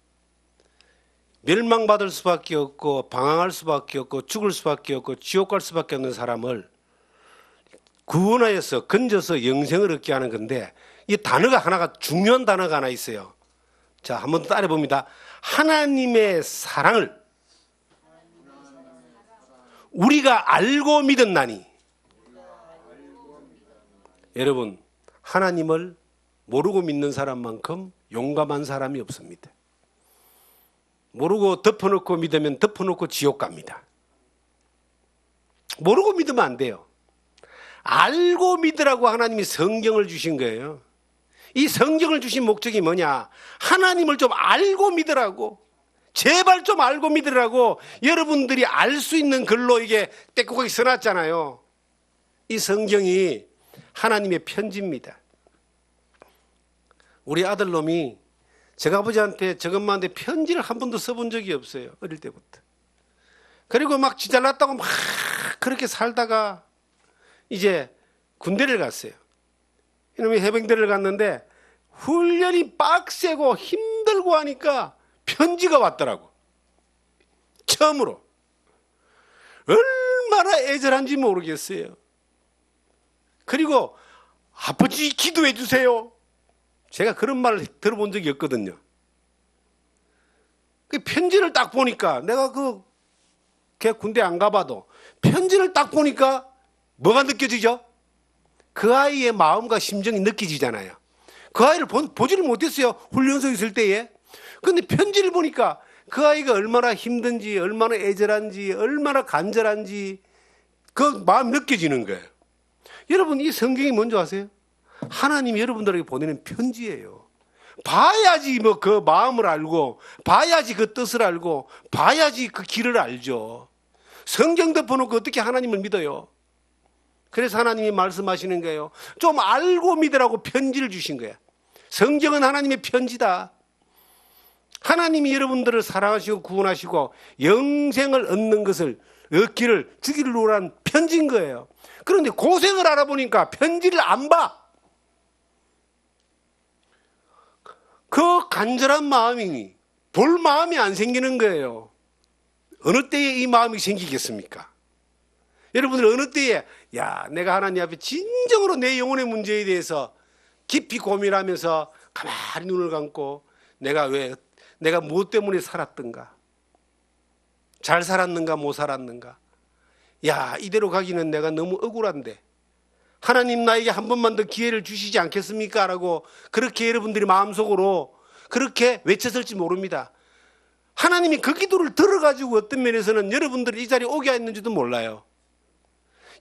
멸망받을 수밖에 없고 방황할 수밖에 없고 죽을 수밖에 없고 지옥 갈 수밖에 없는 사람을 구원하여서 건져서 영생을 얻게 하는 건데, 이 단어가 하나가, 중요한 단어가 하나 있어요. 자, 한번 더 따라 봅니다. 하나님의 사랑을 우리가 알고 믿었나니. 여러분, 하나님을 모르고 믿는 사람만큼 용감한 사람이 없습니다. 모르고 덮어놓고 믿으면 덮어놓고 지옥 갑니다. 모르고 믿으면 안 돼요. 알고 믿으라고 하나님이 성경을 주신 거예요. 이 성경을 주신 목적이 뭐냐? 하나님을 좀 알고 믿으라고. 제발 좀 알고 믿으라고 여러분들이 알 수 있는 글로 이게 떼꾸하게 써놨잖아요. 이 성경이 하나님의 편지입니다. 우리 아들놈이 제가 아버지한테 저것만한테 편지를 한 번도 써본 적이 없어요. 어릴 때부터. 그리고 막 지잘났다고 막 그렇게 살다가 이제 군대를 갔어요. 이놈이 해병대를 갔는데 훈련이 빡세고 힘들고 하니까 편지가 왔더라고. 처음으로. 얼마나 애절한지 모르겠어요. 그리고 아버지 기도해 주세요. 제가 그런 말을 들어본 적이 없거든요. 그 편지를 딱 보니까 내가 걔 군대 안 가봐도 편지를 딱 보니까 뭐가 느껴지죠? 그 아이의 마음과 심정이 느껴지잖아요. 그 아이를 보지를 못했어요. 훈련소에 있을 때에. 근데 편지를 보니까 그 아이가 얼마나 힘든지, 얼마나 애절한지, 얼마나 간절한지 그 마음이 느껴지는 거예요. 여러분, 이 성경이 뭔지 아세요? 하나님이 여러분들에게 보내는 편지예요. 봐야지 뭐 그 마음을 알고, 봐야지 그 뜻을 알고, 봐야지 그 길을 알죠. 성경 덮어놓고 어떻게 하나님을 믿어요? 그래서 하나님이 말씀하시는 거예요. 좀 알고 믿으라고 편지를 주신 거야. 성경은 하나님의 편지다. 하나님이 여러분들을 사랑하시고 구원하시고 영생을 얻는 것을 얻기를 주기를 원한 편지인 거예요. 그런데 고생을 알아보니까 편지를 안 봐. 그 간절한 마음이 볼 마음이 안 생기는 거예요. 어느 때에 이 마음이 생기겠습니까? 여러분들 어느 때에 내가 하나님 앞에 진정으로 내 영혼의 문제에 대해서 깊이 고민하면서 가만히 눈을 감고 내가 무엇 때문에 살았던가, 잘 살았는가 못 살았는가, 이대로 가기는 내가 너무 억울한데 하나님 나에게 한 번만 더 기회를 주시지 않겠습니까? 라고 그렇게 여러분들이 마음속으로 그렇게 외쳤을지 모릅니다. 하나님이 그 기도를 들어가지고 어떤 면에서는 여러분들이 이 자리에 오게 했는지도 몰라요.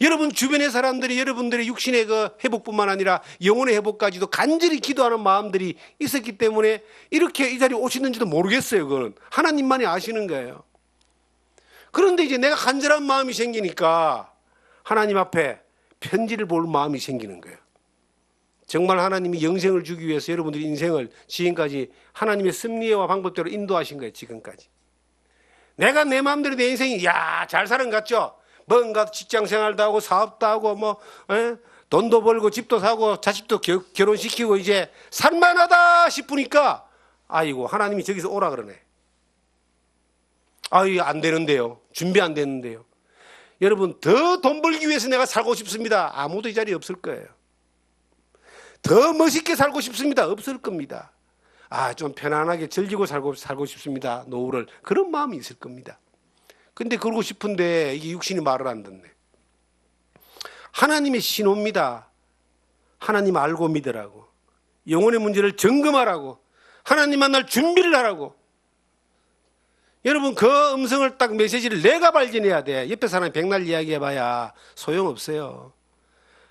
여러분 주변의 사람들이 여러분들의 육신의 그 회복뿐만 아니라 영혼의 회복까지도 간절히 기도하는 마음들이 있었기 때문에 이렇게 이 자리에 오시는지도 모르겠어요. 그거는 하나님만이 아시는 거예요. 그런데 이제 내가 간절한 마음이 생기니까 하나님 앞에 편지를 볼 마음이 생기는 거예요. 정말 하나님이 영생을 주기 위해서 여러분들의 인생을 지금까지 하나님의 섭리와 방법대로 인도하신 거예요. 지금까지. 내가 내 마음대로 내 인생이 잘 사는 것 같죠? 뭔가 직장 생활도 하고 사업도 하고 돈도 벌고 집도 사고 자식도 결혼시키고 이제 살만하다 싶으니까 아이고 하나님이 저기서 오라 그러네. 안 되는데요. 준비 안 되는데요. 여러분 더 돈 벌기 위해서 내가 살고 싶습니다. 아무도 이 자리에 없을 거예요. 더 멋있게 살고 싶습니다. 없을 겁니다. 좀 편안하게 즐기고 살고 싶습니다. 노후를. 그런 마음이 있을 겁니다. 근데 그러고 싶은데 이게 육신이 말을 안 듣네. 하나님의 신호입니다. 하나님 알고 믿으라고. 영혼의 문제를 점검하라고. 하나님 만날 준비를 하라고. 여러분 그 음성을 딱 메시지를 내가 발견해야 돼. 옆에 사람이 백날 이야기해봐야 소용없어요.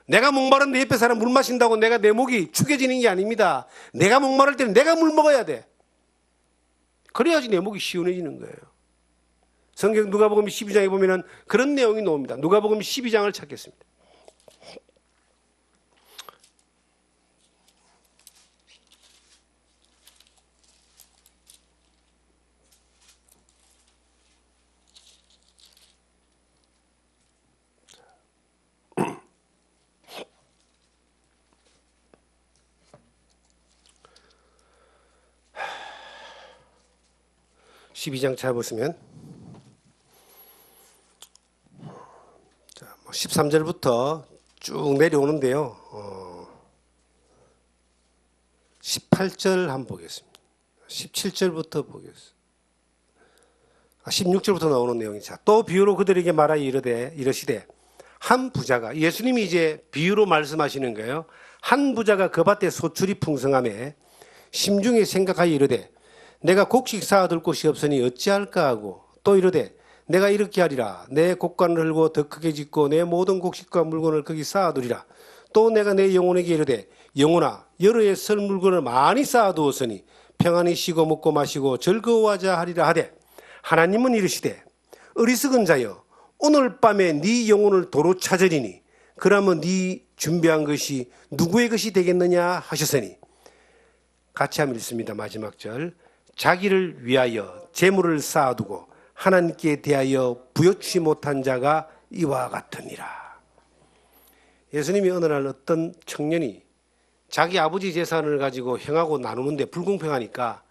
내가 목마른데 옆에 사람 물 마신다고 내가 내 목이 축여지는 게 아닙니다. 내가 목마를 때는 내가 물 먹어야 돼. 그래야지 내 목이 시원해지는 거예요. 성경 누가복음 12장에 보면은 그런 내용이 나옵니다. 누가복음 12장을 찾겠습니다. 12장 찾아보시면 13절부터 쭉 내려오는데요. 18절 한번 보겠습니다. 17절부터 보겠습니다. 16절부터 나오는 내용이 자, 또 비유로 그들에게 말하여 이르시되 한 부자가 예수님이 이제 비유로 말씀하시는 거예요. 한 부자가 그 밭에 소출이 풍성하매 심중에 생각하여 이르되 내가 곡식 쌓아둘 곳이 없으니 어찌할까 하고 또 이르되 내가 이렇게 하리라 내 곡간을 헐고 더 크게 짓고 내 모든 곡식과 물건을 거기 쌓아두리라 또 내가 내 영혼에게 이르되 영혼아 여러 해 설 물건을 많이 쌓아두었으니 평안히 쉬고 먹고 마시고 즐거워하자 하리라 하되 하나님은 이르시되 어리석은 자여 오늘 밤에 네 영혼을 도로 찾으리니 그러면 네 준비한 것이 누구의 것이 되겠느냐 하셨으니 같이 한번 읽습니다. 마지막 절 자기를 위하여 재물을 쌓아두고 하나님께 대하여 부여치지 못한 자가 이와 같으니라. 예수님이 어느 날 어떤 청년이 자기 아버지 재산을 가지고 형하고 나누는데 불공평하니까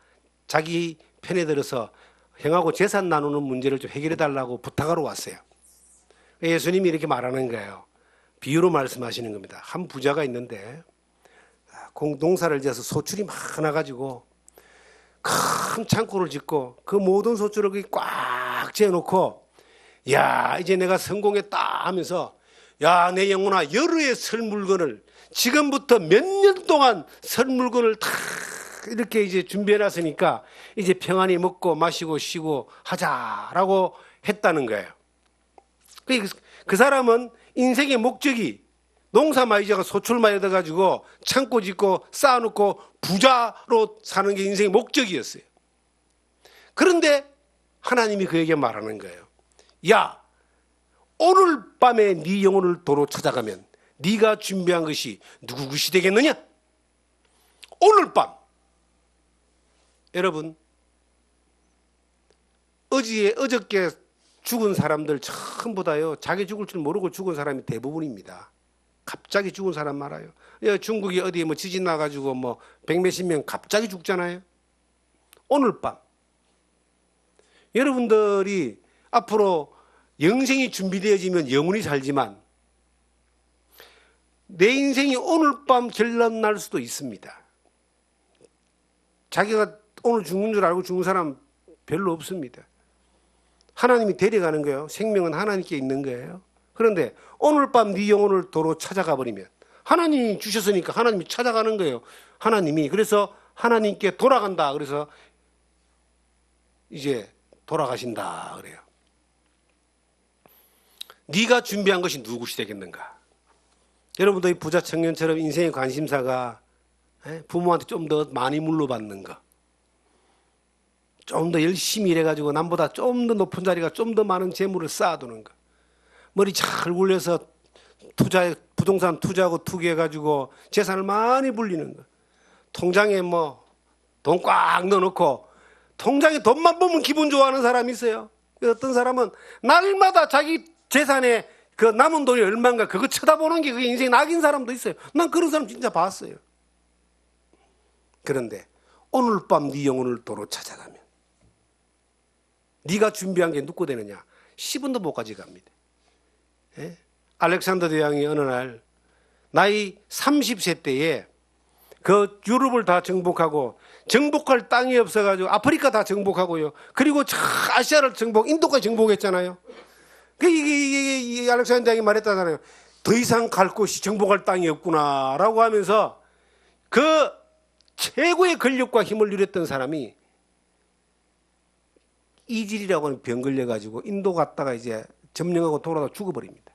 자기 편에 들어서 형하고 재산 나누는 문제를 좀 해결해 달라고 부탁하러 왔어요. 예수님이 이렇게 말하는 거예요. 비유로 말씀하시는 겁니다. 한 부자가 있는데 농사를 지어서 소출이 많아가지고 큰 창고를 짓고 그 모든 소출을 거기 꽉 재놓고 야 이제 내가 성공했다 하면서 야 내 영혼아 여러 해 설 물건을 지금부터 몇 년 동안 설 물건을 다 이렇게 이제 준비해놨으니까 이제 평안히 먹고 마시고 쉬고 하자라고 했다는 거예요. 그 사람은 인생의 목적이 농사 많이 지어서 소출 많이 얻어가지고 창고 짓고 쌓아놓고 부자로 사는 게 인생의 목적이었어요. 그런데 하나님이 그에게 말하는 거예요. 야, 오늘 밤에 네 영혼을 도로 찾아가면 네가 준비한 것이 누구 것이 되겠느냐? 오늘 밤. 여러분, 어저께 죽은 사람들 전부 다요 자기 죽을 줄 모르고 죽은 사람이 대부분입니다. 갑자기 죽은 사람 많아요. 중국이 어디에 뭐 지진 나가지고 뭐 백몇십 명 갑자기 죽잖아요. 오늘 밤 여러분들이 앞으로 영생이 준비되어지면 영원히 살지만 내 인생이 오늘 밤 결론 날 수도 있습니다. 자기가 오늘 죽는 줄 알고 죽은 사람 별로 없습니다. 하나님이 데려가는 거예요. 생명은 하나님께 있는 거예요. 그런데 오늘 밤 네 영혼을 도로 찾아가 버리면 하나님이 주셨으니까 하나님이 찾아가는 거예요. 하나님이 그래서 하나님께 돌아간다. 그래서 이제 돌아가신다 그래요. 네가 준비한 것이 누구시 되겠는가? 여러분도 이 부자 청년처럼 인생의 관심사가 부모한테 좀 더 많이 물려받는 거, 좀 더 열심히 일해가지고 남보다 좀 더 높은 자리가 좀 더 많은 재물을 쌓아두는 거, 머리 잘 굴려서 부동산 투자하고 투기해가지고 재산을 많이 불리는 거, 통장에 뭐 돈 꽉 넣어놓고 통장에 돈만 보면 기분 좋아하는 사람이 있어요. 어떤 사람은 날마다 자기 재산에 그 남은 돈이 얼마인가 그거 쳐다보는 게 그게 인생이 낙인 사람도 있어요. 난 그런 사람 진짜 봤어요. 그런데 오늘 밤 네 영혼을 도로 찾아가면 네가 준비한 게 누구 되느냐? 10원도 못 가져갑니다. 예? 알렉산더 대왕이 어느 날 나이 30세 때에 그 유럽을 다 정복하고 정복할 땅이 없어가지고 아프리카 다 정복하고요. 그리고 아시아를 인도까지 정복했잖아요. 이게 알렉산더 대왕이 말했다잖아요. 더 이상 갈 곳이 정복할 땅이 없구나라고 하면서 그 최고의 권력과 힘을 누렸던 사람이 이질이라고 하는 병 걸려가지고 인도 갔다가 이제 점령하고 돌아다 죽어버립니다.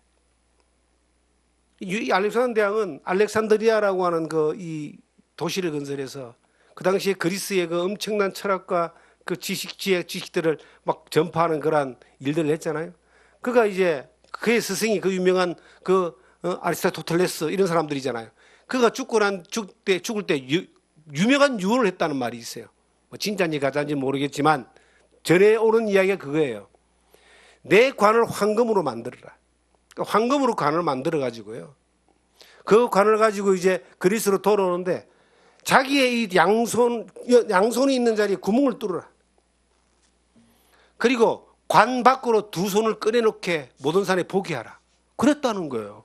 이 알렉산더 대왕은 알렉산드리아라고 하는 이 도시를 건설해서 그 당시에 그리스의 그 엄청난 철학과 그 지식들을 막 전파하는 그러한 일들을 했잖아요. 그가 이제 그의 스승이 그 유명한 아리스토텔레스 이런 사람들이잖아요. 그가 죽을 때 유명한 유언을 했다는 말이 있어요. 뭐 진짜인지 가짜인지 모르겠지만 전에 오는 이야기가 그거예요. 내 관을 황금으로 만들어라. 그러니까 황금으로 관을 만들어 가지고요. 그 관을 가지고 이제 그리스로 돌아오는데 자기의 이 양손이 있는 자리에 구멍을 뚫어라. 그리고 관 밖으로 두 손을 꺼내놓게 모든 산에 보게 하라. 그랬다는 거예요.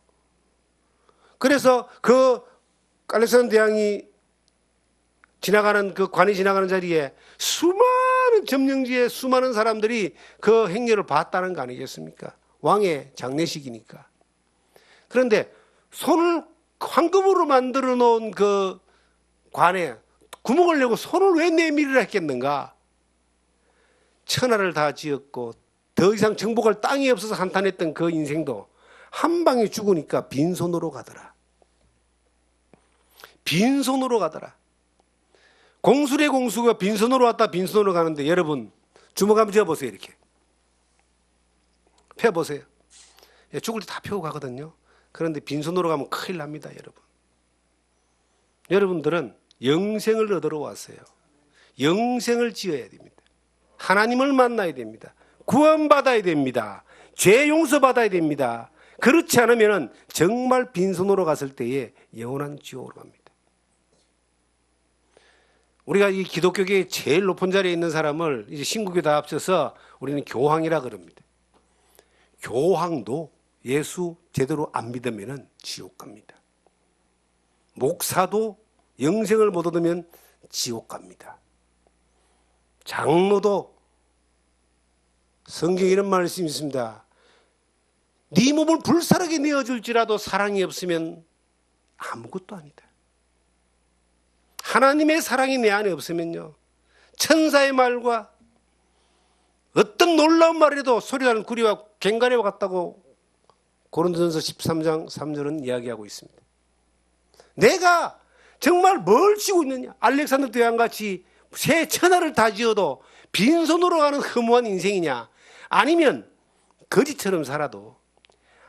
그래서 그 알렉산더 대왕이 지나가는 그 관이 지나가는 자리에 수많은 점령지에 수많은 사람들이 그 행렬을 봤다는 거 아니겠습니까? 왕의 장례식이니까. 그런데 손을 황금으로 만들어 놓은 그 관에 구멍을 내고 손을 왜 내밀으라 했겠는가? 천하를 다 지었고 더 이상 정복할 땅이 없어서 한탄했던 그 인생도 한 방에 죽으니까 빈손으로 가더라. 빈손으로 가더라. 공술의 공수가 빈손으로 왔다 빈손으로 가는데 여러분 주먹 한번 쥐어보세요. 이렇게 펴보세요. 죽을 때 다 펴고 가거든요. 그런데 빈손으로 가면 큰일 납니다. 여러분. 여러분들은 영생을 얻으러 왔어요. 영생을 지어야 됩니다. 하나님을 만나야 됩니다. 구원받아야 됩니다. 죄 용서받아야 됩니다. 그렇지 않으면 정말 빈손으로 갔을 때에 영원한 지옥으로 갑니다. 우리가 이 기독교계의 제일 높은 자리에 있는 사람을 이제 신국이 다 합쳐서 우리는 교황이라 그럽니다. 교황도 예수 제대로 안 믿으면 지옥 갑니다. 목사도 영생을 못 얻으면 지옥 갑니다. 장로도 성경에 이런 말씀이 있습니다. 네 몸을 불사르게 내어줄지라도 사랑이 없으면 아무것도 아니다. 하나님의 사랑이 내 안에 없으면요, 천사의 말과 어떤 놀라운 말이라도 소리나는 구리와 갱가리와 같다고 고린도전서 13장 3절은 이야기하고 있습니다. 내가 정말 뭘 지고 있느냐? 알렉산더 대왕같이 새 천하를 다 지어도 빈손으로 가는 허무한 인생이냐? 아니면 거지처럼 살아도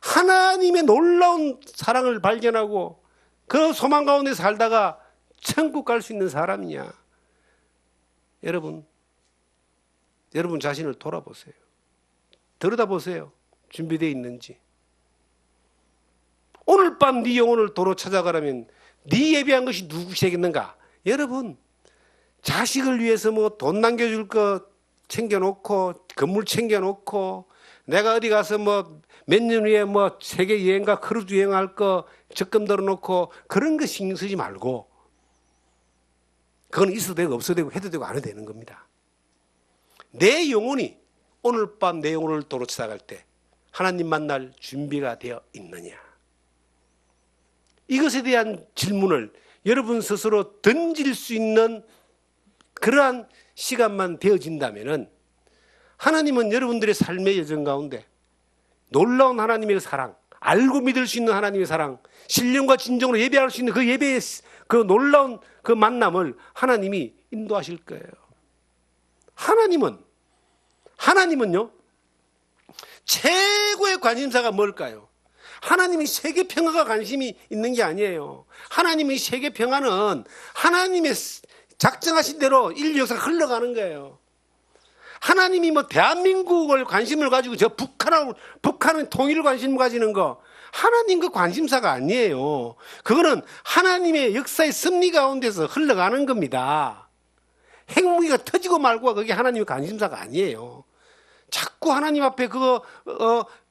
하나님의 놀라운 사랑을 발견하고 그 소망 가운데 살다가 천국 갈 수 있는 사람이냐? 여러분 자신을 돌아보세요. 들여다보세요. 준비되어 있는지. 오늘 밤 네 영혼을 도로 찾아가라면 네 예비한 것이 누구시겠는가? 여러분, 자식을 위해서 뭐 돈 남겨줄 거 챙겨놓고 건물 챙겨놓고 내가 어디 가서 뭐 몇 년 후에 뭐 세계 여행가 크루즈 여행할 거 적금 들어놓고 그런 거 신경 쓰지 말고, 그건 있어도 되고 없어도 되고 해도 되고 안 해도 되는 겁니다. 내 영혼이 오늘 밤 내 영혼을 도로 찾아갈 때 하나님 만날 준비가 되어 있느냐? 이것에 대한 질문을 여러분 스스로 던질 수 있는 그러한 시간만 되어진다면 하나님은 여러분들의 삶의 여정 가운데 놀라운 하나님의 사랑, 알고 믿을 수 있는 하나님의 사랑, 신령과 진정으로 예배할 수 있는 그 예배의 그 놀라운 그 만남을 하나님이 인도하실 거예요. 하나님은요, 최고의 관심사가 뭘까요? 하나님이 세계 평화가 관심이 있는 게 아니에요. 하나님의 세계 평화는 하나님의 작정하신 대로 인류 역사가 흘러가는 거예요. 하나님이 뭐 대한민국을 관심을 가지고 저 북한은 통일을 관심을 가지는 거, 하나님 그 관심사가 아니에요. 그거는 하나님의 역사의 섭리 가운데서 흘러가는 겁니다. 핵무기가 터지고 말고가 그게 하나님의 관심사가 아니에요. 자꾸 하나님 앞에 그거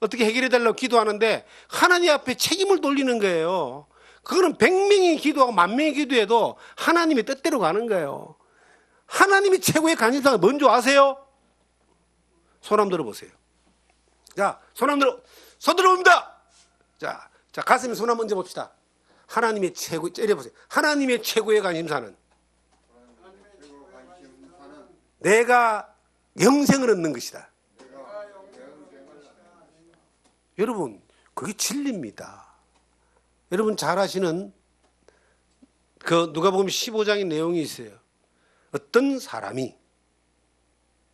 어떻게 해결해 달라고 기도하는데 하나님 앞에 책임을 돌리는 거예요. 그거는 100명이 기도하고 10,000명이 기도해도 하나님의 뜻대로 가는 거예요. 하나님이 최고의 관심사가 뭔지 아세요? 손 한번 들어보세요. 자, 손 들어봅니다. 자, 가슴에 손 한번 얹어봅시다. 하나님의 최고, 때려보세요. 하나님의 최고의 관심사는 내가 영생을 얻는 것이다. 여러분, 그게 진리입니다. 여러분 잘 아시는 그 누가복음 15장의 내용이 있어요. 어떤 사람이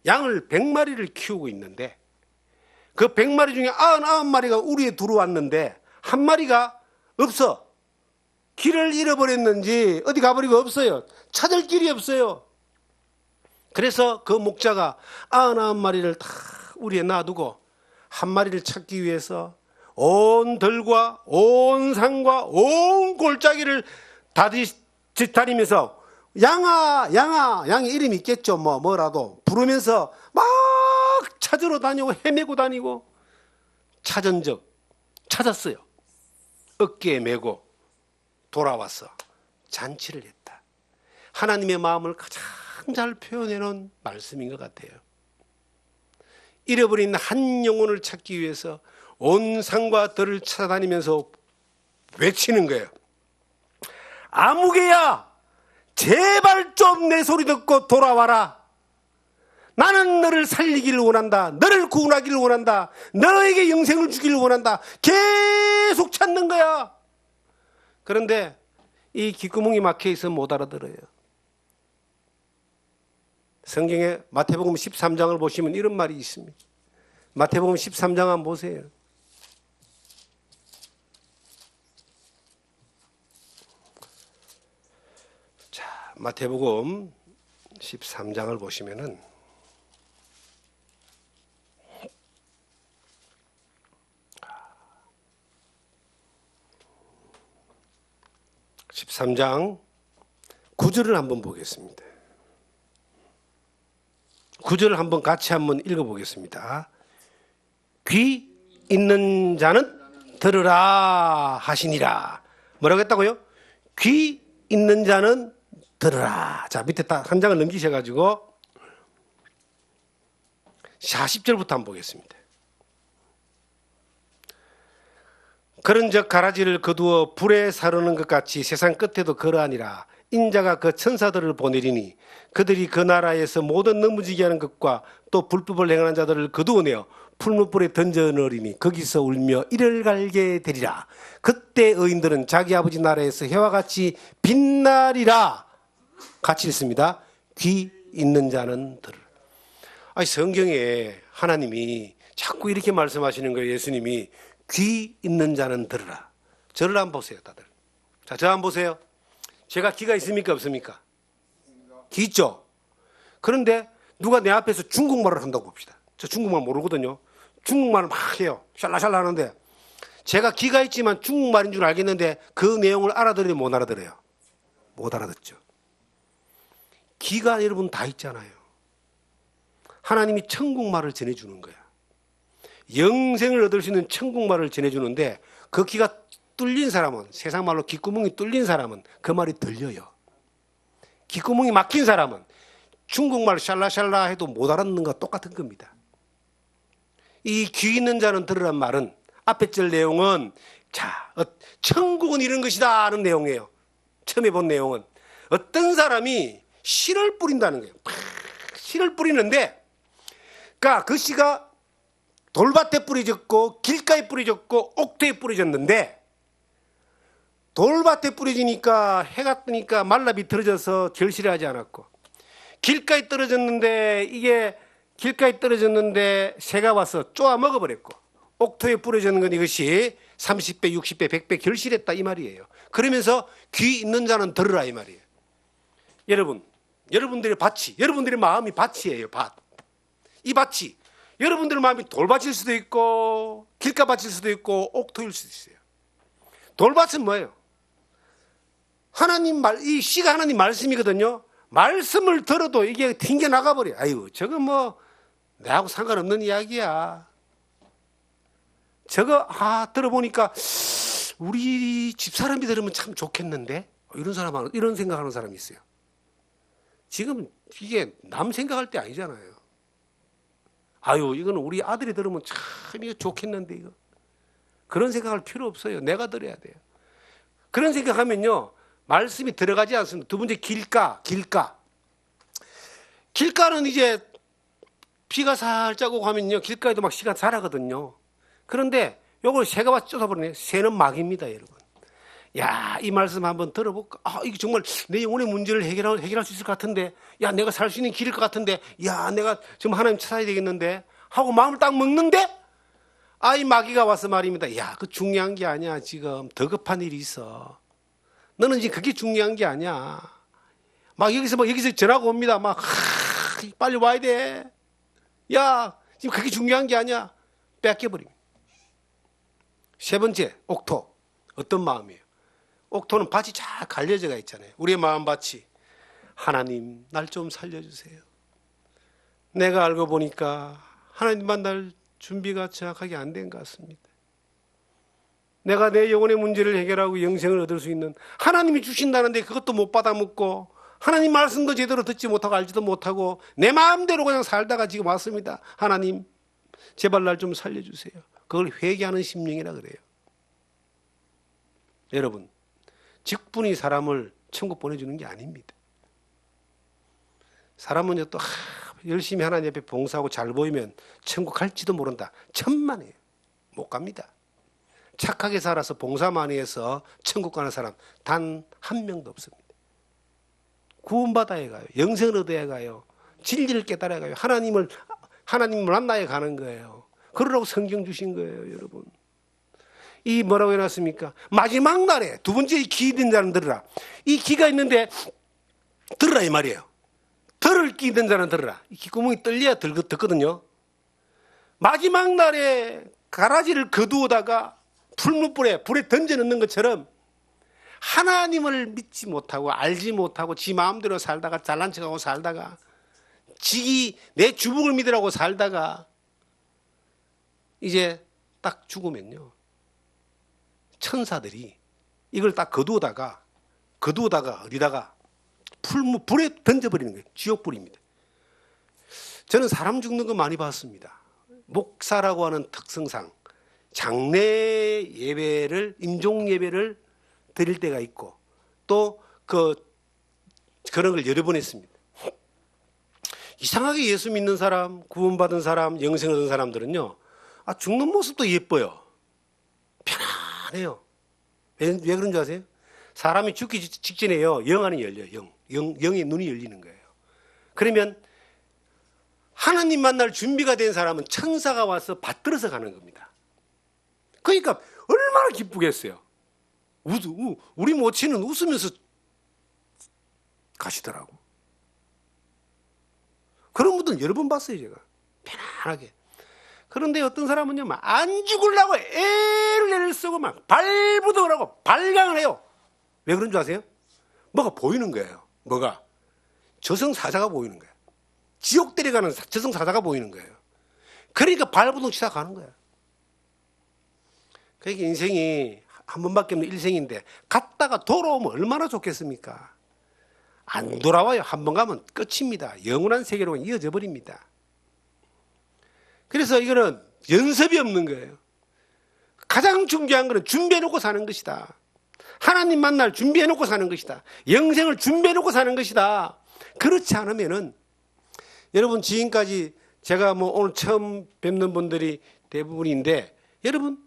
양을 100마리를 키우고 있는데 그 100마리 중에 99마리가 우리에 들어왔는데 한 마리가 없어. 길을 잃어버렸는지 어디 가버리고 없어요. 찾을 길이 없어요. 그래서 그 목자가 99마리를 다 우리에 놔두고 한 마리를 찾기 위해서 온 들과 온 산과 온 골짜기를 다니면서 양아, 양이 이름이 있겠죠. 뭐라도 부르면서 막 찾으러 다니고 헤매고 다니고 찾은 적 찾았어요. 어깨에 메고 돌아와서 잔치를 했다. 하나님의 마음을 가장 잘 표현해놓은 말씀인 것 같아요. 잃어버린 한 영혼을 찾기 위해서 온 산과 들을 찾아다니면서 외치는 거예요. 아무개야, 제발 좀 내 소리 듣고 돌아와라. 나는 너를 살리기를 원한다. 너를 구원하기를 원한다. 너에게 영생을 주기를 원한다. 계속 찾는 거야. 그런데 이 귓구멍이 막혀 있어 못 알아들어요. 성경에 마태복음 13장을 보시면 이런 말이 있습니다. 마태복음 13장 한번 보세요. 자, 마태복음 13장을 보시면은 13장 9절을 한번 보겠습니다. 9절을 한번 같이 한번 읽어보겠습니다. 귀 있는 자는 들으라 하시니라. 뭐라고 했다고요? 귀 있는 자는 들으라. 자, 밑에 딱 한 장을 넘기셔가지고 40절부터 한번 보겠습니다. 그런즉 가라지를 거두어 불에 사르는 것 같이 세상 끝에도 그러하니라. 인자가 그 천사들을 보내리니 그들이 그 나라에서 모든 넘어지게 하는 것과 또 불법을 행하는 자들을 거두어내어 풀무불에 던져넣으리니 거기서 울며 이를 갈게 되리라. 그때 의인들은 자기 아버지 나라에서 해와 같이 빛나리라. 같이 읽습니다. 귀 있는 자는 들으라. 아니, 성경에 하나님이 자꾸 이렇게 말씀하시는 거예요. 예수님이 귀 있는 자는 들으라. 저를 한번 보세요, 다들. 자, 저 한번 보세요. 제가 귀가 있습니까, 없습니까? 귀 있죠? 그런데 누가 내 앞에서 중국말을 한다고 봅시다. 저 중국말 모르거든요. 중국말을 막 해요. 샬라샬라 하는데 제가 귀가 있지만 중국말인 줄 알겠는데 그 내용을 알아들어요, 못 알아들어요? 못 알아듣죠. 귀가 여러분 다 있잖아요. 하나님이 천국말을 전해주는 거야. 영생을 얻을 수 있는 천국말을 전해주는데 그 귀가 뚫린 사람은, 세상 말로 귓구멍이 뚫린 사람은 그 말이 들려요. 귓구멍이 막힌 사람은 중국말 샬라샬라 해도 못 알아듣는 것과 똑같은 겁니다. 이 귀 있는 자는 들으란 말은 앞에 절 내용은 자, 천국은 이런 것이다 하는 내용이에요. 처음에 본 내용은 어떤 사람이 씨를 뿌린다는 거예요. 씨를 뿌리는데 그러니까 그 씨가 돌밭에 뿌려졌고 길가에 뿌려졌고 옥토에 뿌려졌는데 돌밭에 뿌려지니까 해가 뜨니까 말라 비틀어져서 결실을 하지 않았고 길가에 떨어졌는데 이게 길가에 떨어졌는데 새가 와서 쪼아 먹어버렸고 옥토에 뿌려졌는 건 이것이 30배, 60배, 100배 결실했다 이 말이에요. 그러면서 귀 있는 자는 들으라 이 말이에요. 여러분, 여러분들의 밭이, 여러분들의 마음이 밭이에요. 밭. 이 밭이 여러분들의 마음이 돌밭일 수도 있고 길가밭일 수도 있고 옥토일 수도 있어요. 돌밭은 뭐예요? 하나님 이 씨가 하나님 말씀이거든요. 말씀을 들어도 이게 튕겨 나가버려. 아유, 저거 뭐 나하고 상관없는 이야기야. 저거 들어보니까 우리 집사람이 들으면 참 좋겠는데 이런 생각하는 사람이 있어요. 지금 이게 남 생각할 때 아니잖아요. 아유, 이거는 우리 아들이 들으면 참 이거 좋겠는데 이거. 그런 생각할 필요 없어요. 내가 들어야 돼요. 그런 생각하면요 말씀이 들어가지 않습니다. 두 번째 길가는 이제 비가 살짝 오고 하면요 길가에도 막 씨가 자라거든요. 그런데 요걸 새가 와서 쫓아버리네. 새는 막입니다, 여러분. 야, 이 말씀 한번 들어볼까? 이게 정말 내 영혼의 문제를 해결할 수 있을 것 같은데, 야, 내가 살 수 있는 길일 것 같은데, 야, 내가 지금 하나님 찾아야 되겠는데 하고 마음을 딱 먹는데 이 마귀가 와서 말입니다. 야, 그 중요한 게 아니야. 지금 더 급한 일이 있어. 너는 지금 그게 중요한 게 아니야. 여기서 전화가 옵니다. 빨리 와야 돼. 야, 지금 그게 중요한 게 아니야. 뺏겨버립니다. 세 번째, 옥토. 어떤 마음이에요? 옥토는 밭이 잘 갈려져가 있잖아요. 우리의 마음밭이. 하나님, 날 좀 살려주세요. 내가 알고 보니까 하나님 만날 준비가 정확하게 안 된 것 같습니다. 내가 내 영혼의 문제를 해결하고 영생을 얻을 수 있는, 하나님이 주신다는데 그것도 못 받아 먹고 하나님 말씀도 제대로 듣지 못하고 알지도 못하고 내 마음대로 그냥 살다가 지금 왔습니다. 하나님 제발 날 좀 살려주세요. 그걸 회개하는 심령이라 그래요. 여러분, 직분이 사람을 천국 보내주는 게 아닙니다. 사람은 또 열심히 하나님 앞에 봉사하고 잘 보이면 천국 갈지도 모른다. 천만에요. 못 갑니다. 착하게 살아서 봉사 많이 해서 천국 가는 사람 단 한 명도 없습니다. 구원받아야 가요. 영생을 얻어야 가요. 진리를 깨달아야 가요. 하나님을 만나야 가는 거예요. 그러라고 성경 주신 거예요, 여러분. 이 뭐라고 해놨습니까? 마지막 날에 두 번째 기 있는 자는 들으라. 이 기가 있는데 들으라 이 말이에요. 들을 기 있는 자는 들으라. 이 귓구멍이 떨려야 듣거든요. 마지막 날에 가라지를 거두어다가 불에 던져 넣는 것처럼 하나님을 믿지 못하고 알지 못하고 지 마음대로 살다가 잘난 척하고 살다가 내 주북을 믿으라고 살다가 이제 딱 죽으면요, 천사들이 이걸 딱 거두어다가 어디다가 불에 던져버리는 거예요. 지옥불입니다. 저는 사람 죽는 거 많이 봤습니다. 목사라고 하는 특성상 장례 예배를, 임종 예배를 드릴 때가 있고 또 그런 걸 여러 번 했습니다. 이상하게 예수 믿는 사람, 구원받은 사람, 영생을 얻은 사람들은요, 죽는 모습도 예뻐요. 편안해요. 왜 그런 줄 아세요? 사람이 죽기 직전에요, 영안이 열려요. 영의 눈이 열리는 거예요. 그러면 하나님 만날 준비가 된 사람은 천사가 와서 받들어서 가는 겁니다. 그러니까 얼마나 기쁘겠어요. 우리 모친은 웃으면서 가시더라고. 그런 분들 여러 번 봤어요, 제가. 편안하게. 그런데 어떤 사람은요, 막 안 죽으려고 애를 쓰고 막 발부둥을 하고 발광을 해요. 왜 그런 줄 아세요? 뭐가 보이는 거예요. 뭐가? 저승사자가 보이는 거예요. 지옥 데려가는 저승사자가 보이는 거예요. 그러니까 발부둥 치다 가는 거예요. 그러니까 인생이 한 번밖에 없는 일생인데 갔다가 돌아오면 얼마나 좋겠습니까? 안 돌아와요. 한 번 가면 끝입니다. 영원한 세계로 이어져 버립니다. 그래서 이거는 연습이 없는 거예요. 가장 중요한 것은 준비해놓고 사는 것이다. 하나님 만날 준비해놓고 사는 것이다. 영생을 준비해놓고 사는 것이다. 그렇지 않으면은, 여러분, 지금까지 제가 오늘 처음 뵙는 분들이 대부분인데, 여러분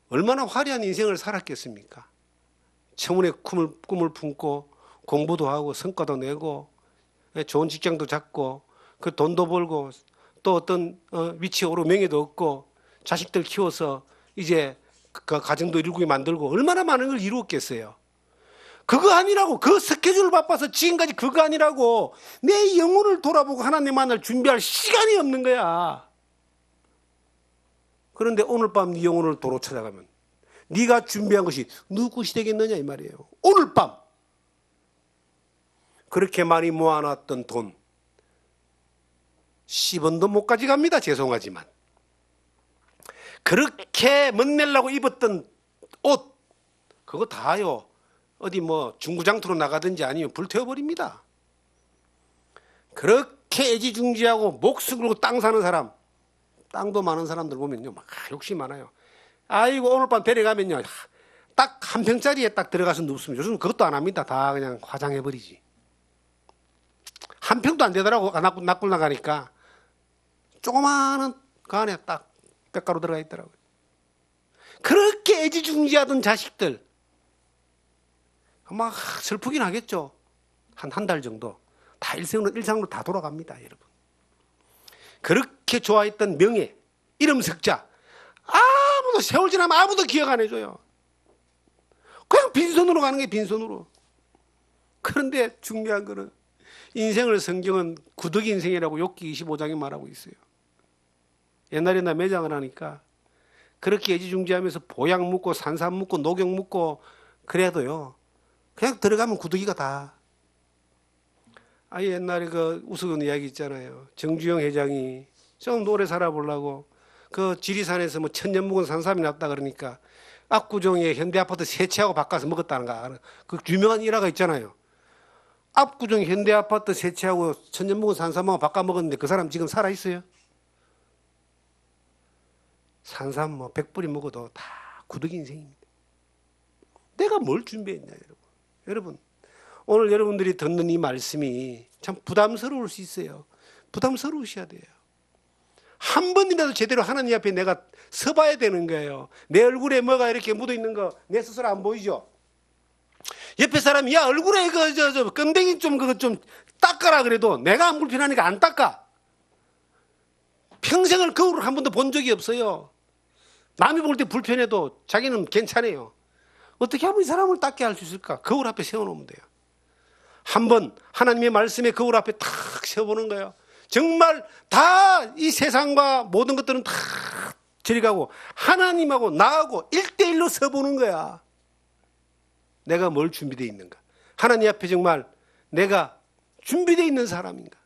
얼마나 화려한 인생을 살았겠습니까? 청운의 꿈을 품고 공부도 하고 성과도 내고 좋은 직장도 잡고 그 돈도 벌고 또 어떤 위치에 오르고 명예도 얻고 자식들 키워서 이제 그 가정도 일구게 만들고 얼마나 많은 걸 이루었겠어요. 그거 아니라고, 그 스케줄 바빠서 지금까지 그거 아니라고 내 영혼을 돌아보고 하나님 만날 준비할 시간이 없는 거야. 그런데 오늘 밤 네 영혼을 도로 찾아가면 네가 준비한 것이 누구 것이 되겠느냐 이 말이에요. 오늘 밤 그렇게 많이 모아놨던 돈 10원도 못 가져갑니다. 죄송하지만. 그렇게 멋내려고 입었던 옷 그거 다요, 어디 중구장터로 나가든지 아니면 불태워버립니다. 그렇게 애지중지하고 목숨 걸고 땅 사는 사람, 땅도 많은 사람들 보면요, 막 욕심 많아요. 아이고 오늘 밤 데려가면요, 딱 한 평짜리에 딱 들어가서 눕습니다. 요즘 그것도 안 합니다. 다 그냥 화장해버리지. 한 평도 안 되더라고. 납골 나가니까 조그마한 그 안에 딱 뼈가루 들어가 있더라고요. 그렇게 애지중지하던 자식들 막 슬프긴 하겠죠. 한 달 정도 다 일상으로 다 돌아갑니다, 여러분. 그렇게 좋아했던 명예, 이름 석자 아무도 세월 지나면 아무도 기억 안 해줘요. 그냥 빈손으로 가는 게 빈손으로. 그런데 중요한 거는 인생을 성경은 구덕 인생이라고 욥기 25장에 말하고 있어요. 옛날에 나 매장을 하니까 그렇게 애지중지하면서 보약 묻고 산삼 묻고 녹용 묻고 그래도요, 그냥 들어가면 구더기가 다. 옛날에 그 우스운 이야기 있잖아요. 정주영 회장이 좀 오래 살아보려고 그 지리산에서 뭐 천년 묵은 산삼이 났다 그러니까 압구정에 현대아파트 세채하고 바꿔서 먹었다는 그 유명한 일화가 있잖아요. 압구정 현대아파트 세채하고 천년 묵은 산삼하고 바꿔 먹었는데 그 사람 지금 살아있어요? 산삼 뭐 100뿌리 먹어도 다 구득 인생입니다. 내가 뭘 준비했냐 여러분. 여러분 오늘 여러분들이 듣는 이 말씀이 참 부담스러울 수 있어요. 부담스러우셔야 돼요. 한 번이라도 제대로 하나님 앞에 내가 서봐야 되는 거예요. 내 얼굴에 뭐가 이렇게 묻어있는 거 내 스스로 안 보이죠? 옆에 사람이 야 얼굴에 저 껌댕이 좀 그거 좀 닦아라 그래도 내가 안 불편하니까 안 닦아. 평생을 거울을 한 번도 본 적이 없어요. 남이 볼 때 불편해도 자기는 괜찮아요. 어떻게 하면 이 사람을 닦게 할 수 있을까? 거울 앞에 세워놓으면 돼요. 한번 하나님의 말씀에 거울 앞에 탁 세워보는 거예요. 정말 다 이 세상과 모든 것들은 다 저리 가고 하나님하고 나하고 1대1로 서보는 거야. 내가 뭘 준비되어 있는가? 하나님 앞에 정말 내가 준비되어 있는 사람인가?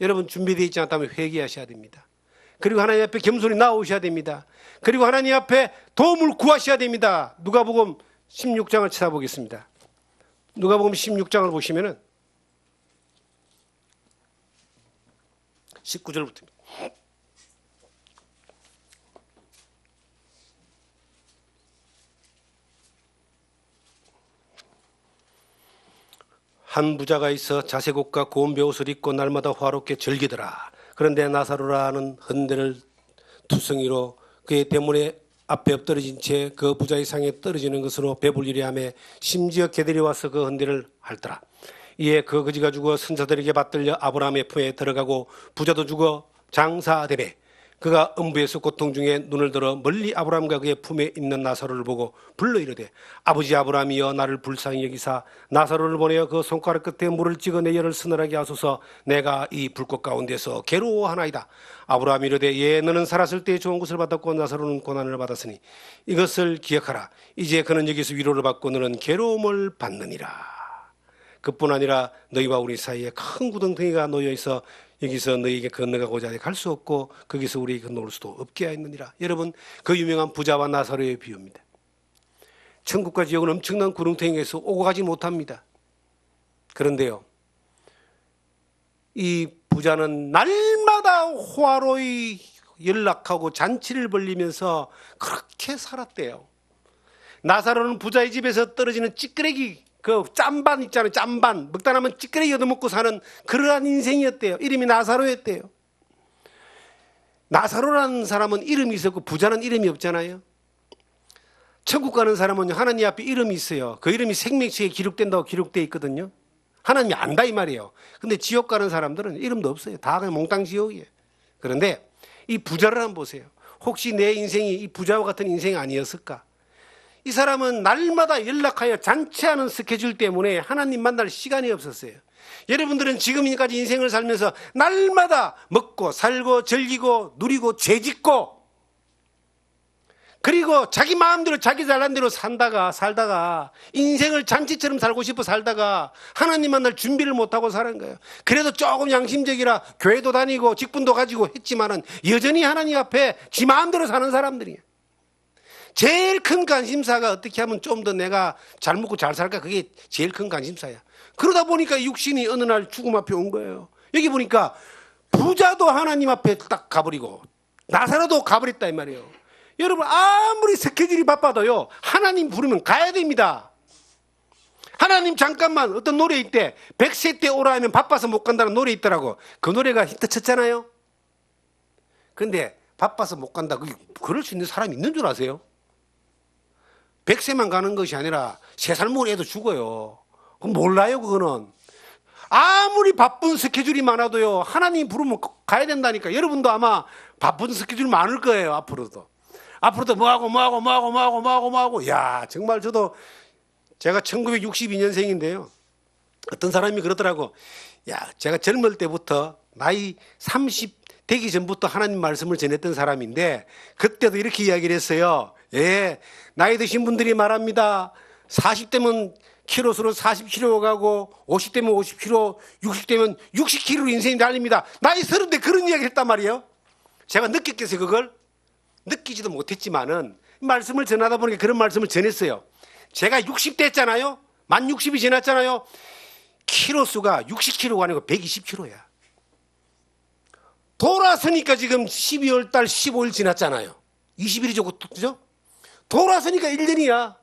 여러분 준비되어 있지 않다면 회개하셔야 됩니다. 그리고 하나님 앞에 겸손히 나오셔야 됩니다. 그리고 하나님 앞에 도움을 구하셔야 됩니다. 누가복음 16장을 찾아보겠습니다. 누가복음 16장을 보시면은 19절부터 한 부자가 있어 자색옷과 고운 베옷을 입고 날마다 화롭게 즐기더라. 그런데 나사로라는 헌데를 투성이로 그의 대문에 앞에 엎드러진 채 그 부자의 상에 떨어지는 것으로 배불리려 하며 심지어 개들이 와서 그 헌데를 핥더라. 이에 그 거지가 죽어 선자들에게 받들려 아브라함의 품에 들어가고 부자도 죽어 장사되매 그가 음부에서 고통 중에 눈을 들어 멀리 아브라함과 그의 품에 있는 나사로를 보고 불러 이르되 아버지 아브라함이여 나를 불쌍히 여기사 나사로를 보내어 그 손가락 끝에 물을 찍어 내 혀를 서늘하게 하소서 내가 이 불꽃 가운데서 괴로워하나이다. 아브라함이 이르되 예 너는 살았을 때 좋은 것을 받았고 나사로는 고난을 받았으니 이것을 기억하라. 이제 그는 여기서 위로를 받고 너는 괴로움을 받느니라. 그뿐 아니라 너희와 우리 사이에 큰 구덩텅이가 놓여있어 여기서 너희에게 건너가고자 갈 수 없고 거기서 우리에게 건너올 수도 없게 하였느니라. 여러분 그 유명한 부자와 나사로의 비유입니다. 천국과 지옥은 엄청난 구렁텅이에서 오고 가지 못합니다. 그런데요 이 부자는 날마다 화로의 연락하고 잔치를 벌리면서 그렇게 살았대요. 나사로는 부자의 집에서 떨어지는 찌끄레기 그 짠반 있잖아요. 짠반 먹다 남은 찌끄레기 얻어먹고 사는 그러한 인생이었대요. 이름이 나사로였대요. 나사로라는 사람은 이름이 있었고 부자는 이름이 없잖아요. 천국 가는 사람은 하나님 앞에 이름이 있어요. 그 이름이 생명책에 기록된다고 기록되어 있거든요. 하나님이 안다 이 말이에요. 근데 지옥 가는 사람들은 이름도 없어요. 다 그냥 몽땅 지옥이에요. 그런데 이 부자를 한번 보세요. 혹시 내 인생이 이 부자와 같은 인생이 아니었을까? 이 사람은 날마다 연락하여 잔치하는 스케줄 때문에 하나님 만날 시간이 없었어요. 여러분들은 지금까지 인생을 살면서 날마다 먹고 살고 즐기고 누리고 죄짓고 그리고 자기 마음대로 자기 잘난 대로 살다가 인생을 잔치처럼 살고 싶어 살다가 하나님 만날 준비를 못하고 사는 거예요. 그래도 조금 양심적이라 교회도 다니고 직분도 가지고 했지만은 여전히 하나님 앞에 지 마음대로 사는 사람들이에요. 제일 큰 관심사가 어떻게 하면 좀 더 내가 잘 먹고 잘 살까 그게 제일 큰 관심사야. 그러다 보니까 육신이 어느 날 죽음 앞에 온 거예요. 여기 보니까 부자도 하나님 앞에 딱 가버리고 나사로도 가버렸다 이 말이에요. 여러분 아무리 스케줄이 바빠도요 하나님 부르면 가야 됩니다. 하나님 잠깐만 어떤 노래 있대 100세 때 오라 하면 바빠서 못 간다는 노래 있더라고. 그 노래가 히트 쳤잖아요. 근데 바빠서 못 간다 그럴 수 있는 사람이 있는 줄 아세요? 100세만 가는 것이 아니라 3살 먹은 애도 죽어요. 몰라요 그거는. 아무리 바쁜 스케줄이 많아도요 하나님 부르면 가야 된다니까. 여러분도 아마 바쁜 스케줄 많을 거예요. 앞으로도 뭐하고 야 정말 저도 제가 1962년생인데요 어떤 사람이 그러더라고. 야 제가 젊을 때부터 나이 30 되기 전부터 하나님 말씀을 전했던 사람인데 그때도 이렇게 이야기를 했어요. 예, 나이 드신 분들이 말합니다. 40대면 키로수로 40km 가고 50대면 50km, 60대면 60km로 인생이 달립니다. 나이 30대 그런 이야기를 했단 말이에요. 제가 느꼈겠어요. 그걸 느끼지도 못했지만은 말씀을 전하다 보니까 그런 말씀을 전했어요. 제가 60대 했잖아요. 만 60이 지났잖아요. 키로 수가 60kg가 아니고 120kg야. 돌아서니까 지금 12월 달 15일 지났잖아요. 20일이죠, 그죠? 돌아서니까 1년이야.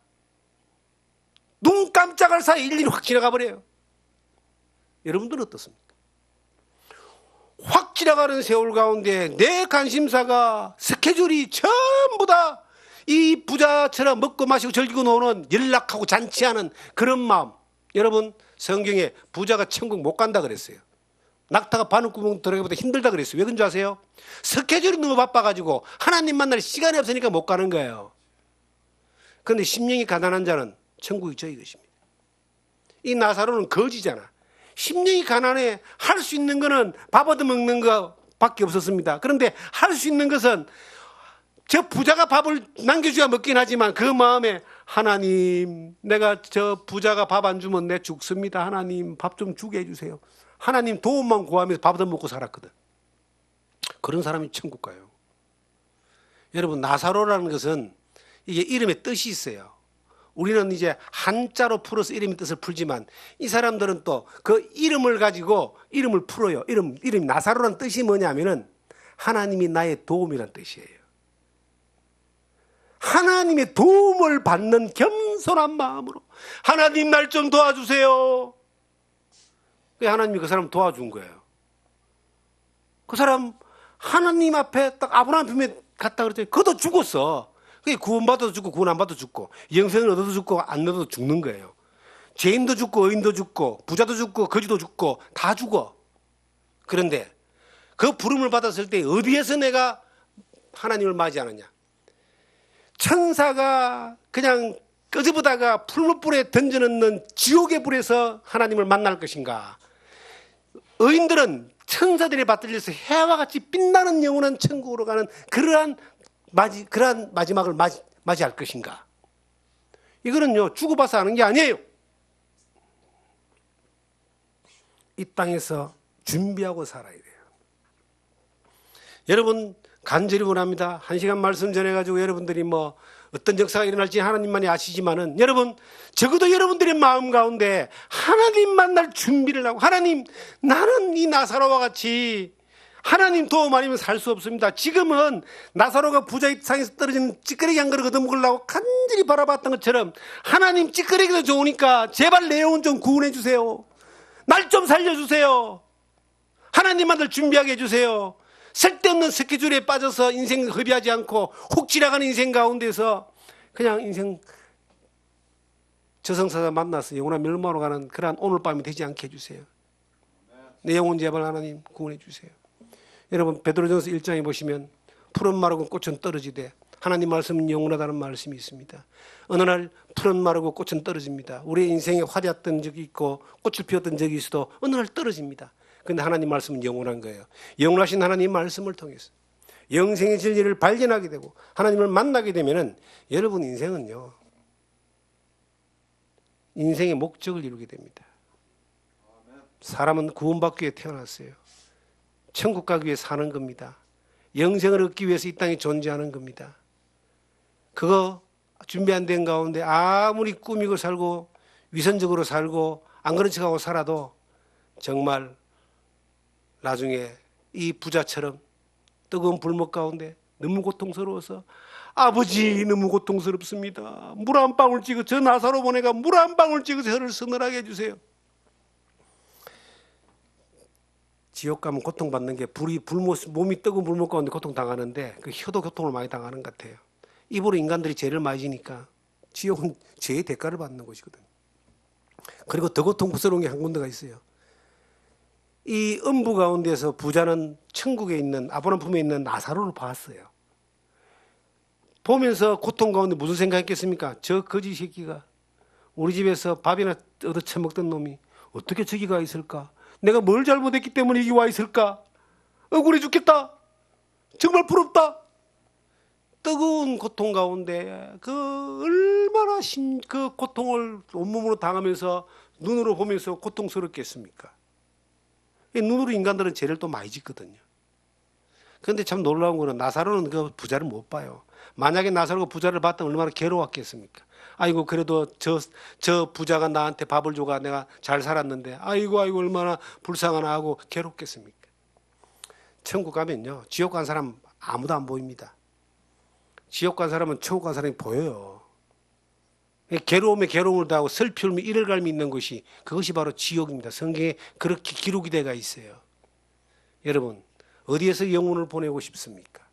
눈 깜짝할 사이 1년이 확 지나가 버려요. 여러분들은 어떻습니까? 확 지나가는 세월 가운데 내 관심사가 스케줄이 전부 다 이 부자처럼 먹고 마시고 즐기고 노는 연락하고 잔치하는 그런 마음. 여러분, 성경에 부자가 천국 못 간다 그랬어요. 낙타가 바늘구멍 들어가기보다 힘들다 그랬어요. 왜 그런 줄 아세요? 스케줄이 너무 바빠가지고 하나님 만날 시간이 없으니까 못 가는 거예요. 그런데 심령이 가난한 자는 천국이 저 이것입니다. 이 나사로는 거지잖아. 심령이 가난해. 할 수 있는 거는 밥 얻어 먹는 것밖에 없었습니다. 그런데 할 수 있는 것은 저 부자가 밥을 남겨줘야 먹긴 하지만 그 마음에 하나님, 내가 저 부자가 밥 안 주면 내 죽습니다. 하나님 밥 좀 주게 해주세요. 하나님 도움만 구하면서 밥 얻어 먹고 살았거든. 그런 사람이 천국 가요. 여러분, 나사로라는 것은 이게 이름에 뜻이 있어요. 우리는 이제 한자로 풀어서 이름의 뜻을 풀지만 이 사람들은 또 그 이름을 가지고 이름을 풀어요. 이름 나사로라는 뜻이 뭐냐면은 하나님이 나의 도움이란 뜻이에요. 하나님의 도움을 받는 겸손한 마음으로 하나님 날 좀 도와주세요. 하나님이 그 사람 도와준 거예요. 그 사람 하나님 앞에 딱 아브라함 품에 갔다 그랬더니 그도 죽었어. 그게 구원받아도 죽고 구원 안 받아도 죽고 영생을 얻어도 죽고 안 얻어도 죽는 거예요. 죄인도 죽고 의인도 죽고 부자도 죽고 거지도 죽고 다 죽어. 그런데 그 부름을 받았을 때 어디에서 내가 하나님을 맞이하느냐? 천사가 그냥 끄집어다가 풀무불에 던져넣는 지옥의 불에서 하나님을 만날 것인가? 의인들은 천사들이 받들려서 해와 같이 빛나는 영원한 천국으로 가는 그러한 마지막을 맞이할 것인가? 이거는요, 주고받아서 하는 게 아니에요. 이 땅에서 준비하고 살아야 돼요. 여러분, 간절히 원합니다. 1시간 말씀 전해가지고 여러분들이 뭐 어떤 역사가 일어날지 하나님만이 아시지만은 여러분, 적어도 여러분들의 마음 가운데 하나님 만날 준비를 하고, 하나님, 나는 이 나사로와 같이 하나님 도움 아니면 살 수 없습니다. 지금은 나사로가 부자의 상에서 떨어지는 찌끄레기 한 그릇 얻어먹으려고 간절히 바라봤던 것처럼 하나님 찌끄레기도 좋으니까 제발 내 영혼 좀 구원해 주세요. 날 좀 살려주세요. 하나님 만날 준비하게 해주세요. 쓸데없는 스케줄에 빠져서 인생 허비하지 않고 훅 지나가는 인생 가운데서 그냥 인생 저승사자 만나서 영원한 멸망으로 가는 그러한 오늘 밤이 되지 않게 해주세요. 내 영혼 제발 하나님 구원해 주세요. 여러분, 베드로전서 1장에 보시면 푸른 마르고 꽃은 떨어지되 하나님 말씀은 영원하다는 말씀이 있습니다. 어느 날 푸른 마르고 꽃은 떨어집니다. 우리의 인생에 화려했던 적이 있고 꽃을 피웠던 적이 있어도 어느 날 떨어집니다. 그런데 하나님 말씀은 영원한 거예요. 영원하신 하나님 말씀을 통해서 영생의 진리를 발견하게 되고 하나님을 만나게 되면은 여러분 인생은요, 인생의 목적을 이루게 됩니다. 사람은 구원받기 위해 태어났어요. 천국 가기 위해 사는 겁니다. 영생을 얻기 위해서 이 땅에 존재하는 겁니다. 그거 준비 안 된 가운데 아무리 꾸미고 살고 위선적으로 살고 안 그런 척하고 살아도 정말 나중에 이 부자처럼 뜨거운 불목 가운데 너무 고통스러워서 아버지 너무 고통스럽습니다. 물 한 방울 찍어 저 나사로 보내가 물 한 방울 찍어서 혀를 서늘하게 해주세요. 지옥 가면 고통받는 게 몸이 뜨거운 불목 가운데 고통당하는데 그 혀도 고통을 많이 당하는 것 같아요. 입으로 인간들이 죄를 많이 지니까 지옥은 죄의 대가를 받는 곳이거든요. 그리고 더 고통스러운 게 한 군데가 있어요. 이 음부 가운데서 부자는 천국에 있는 아브라함 품에 있는 나사로를 봤어요. 보면서 고통 가운데 무슨 생각했겠습니까? 저 거지 새끼가 우리 집에서 밥이나 얻어 처먹던 놈이 어떻게 저기 가 있을까? 내가 뭘 잘못했기 때문에 여기 와 있을까? 억울해 죽겠다. 정말 부럽다. 뜨거운 고통 가운데 그 얼마나 그 고통을 온몸으로 당하면서 눈으로 보면서 고통스럽겠습니까? 눈으로 인간들은 죄를 또 많이 짓거든요. 그런데 참 놀라운 거는 나사로는 그 부자를 못 봐요. 만약에 나사로가 부자를 봤다면 얼마나 괴로웠겠습니까? 아이고 그래도 저 부자가 나한테 밥을 줘가 내가 잘 살았는데 아이고 얼마나 불쌍하나 하고 괴롭겠습니까? 천국 가면요 지옥 간 사람 아무도 안 보입니다. 지옥 간 사람은 천국 간 사람이 보여요. 괴로움에 괴로움을 더하고 슬픔에 이를 갈미 있는 것이 그것이 바로 지옥입니다. 성경에 그렇게 기록이 되어 있어요. 여러분 어디에서 영혼을 보내고 싶습니까?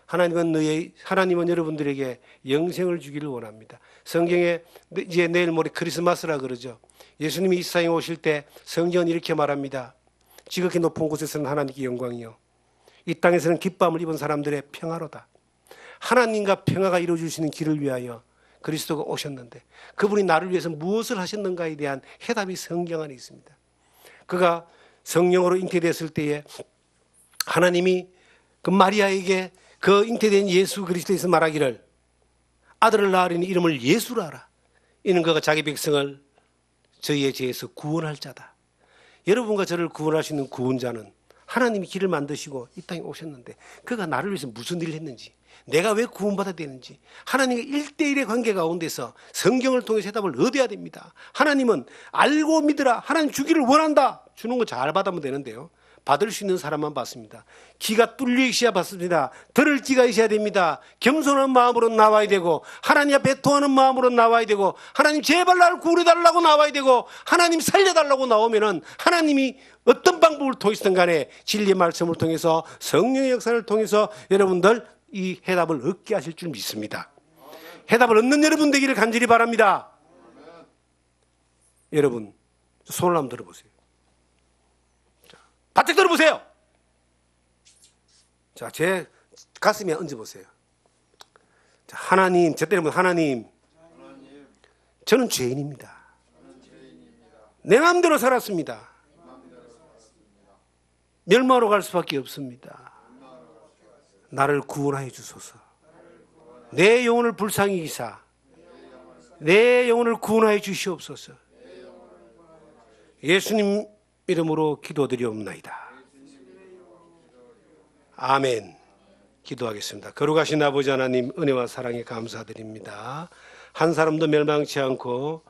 하나님은 여러분들에게 영생을 주기를 원합니다. 성경에 이제 내일 모레 크리스마스라 그러죠. 예수님이 이 세상에 오실 때 성경은 이렇게 말합니다. 지극히 높은 곳에서는 하나님께 영광이요 이 땅에서는 기쁨을 입은 사람들의 평화로다. 하나님과 평화가 이루어지시는 길을 위하여 그리스도가 오셨는데 그분이 나를 위해서 무엇을 하셨는가에 대한 해답이 성경 안에 있습니다. 그가 성령으로 잉태됐을 때에 하나님이 그 마리아에게 그 잉태된 예수 그리스도에서 말하기를 아들을 낳으리니 이름을 예수라 하라. 이는 그가 자기 백성을 저희의 죄에서 구원할 자다. 여러분과 저를 구원할 수 있는 구원자는 하나님이 길을 만드시고 이 땅에 오셨는데 그가 나를 위해서 무슨 일을 했는지 내가 왜 구원받아야 되는지 하나님과 1대1의 관계 가운데서 성경을 통해서 해답을 얻어야 됩니다. 하나님은 알고 믿으라. 하나님 주기를 원한다. 주는 거 잘 받으면 되는데요. 받을 수 있는 사람만 받습니다. 귀가 뚫려 있어야 받습니다. 들을 귀가 있어야 됩니다. 겸손한 마음으로 나와야 되고 하나님 앞에 토하는 마음으로 나와야 되고 하나님 제발 나를 구원해달라고 나와야 되고 하나님 살려달라고 나오면은 하나님이 어떤 방법을 통해서든 간에 진리의 말씀을 통해서 성령의 역사를 통해서 여러분들 이 해답을 얻게 하실 줄 믿습니다. 해답을 얻는 여러분 되기를 간절히 바랍니다. 여러분 손을 한번 들어보세요. 바짝 들어보세요. 자, 제 가슴에 얹어보세요. 자, 하나님, 저 때문에 하나님, 저는 죄인입니다. 내 마음대로 살았습니다. 멸망으로 갈 수밖에 없습니다. 나를 구원하여 주소서. 내 영혼을 불쌍히 여기사 내 영혼을 구원하여 주시옵소서. 예수님 이름으로 기도드리옵나이다. 아멘. 기도하겠습니다. 거룩하신 아버지 하나님 은혜와 사랑에 감사드립니다. 한 사람도 멸망치 않고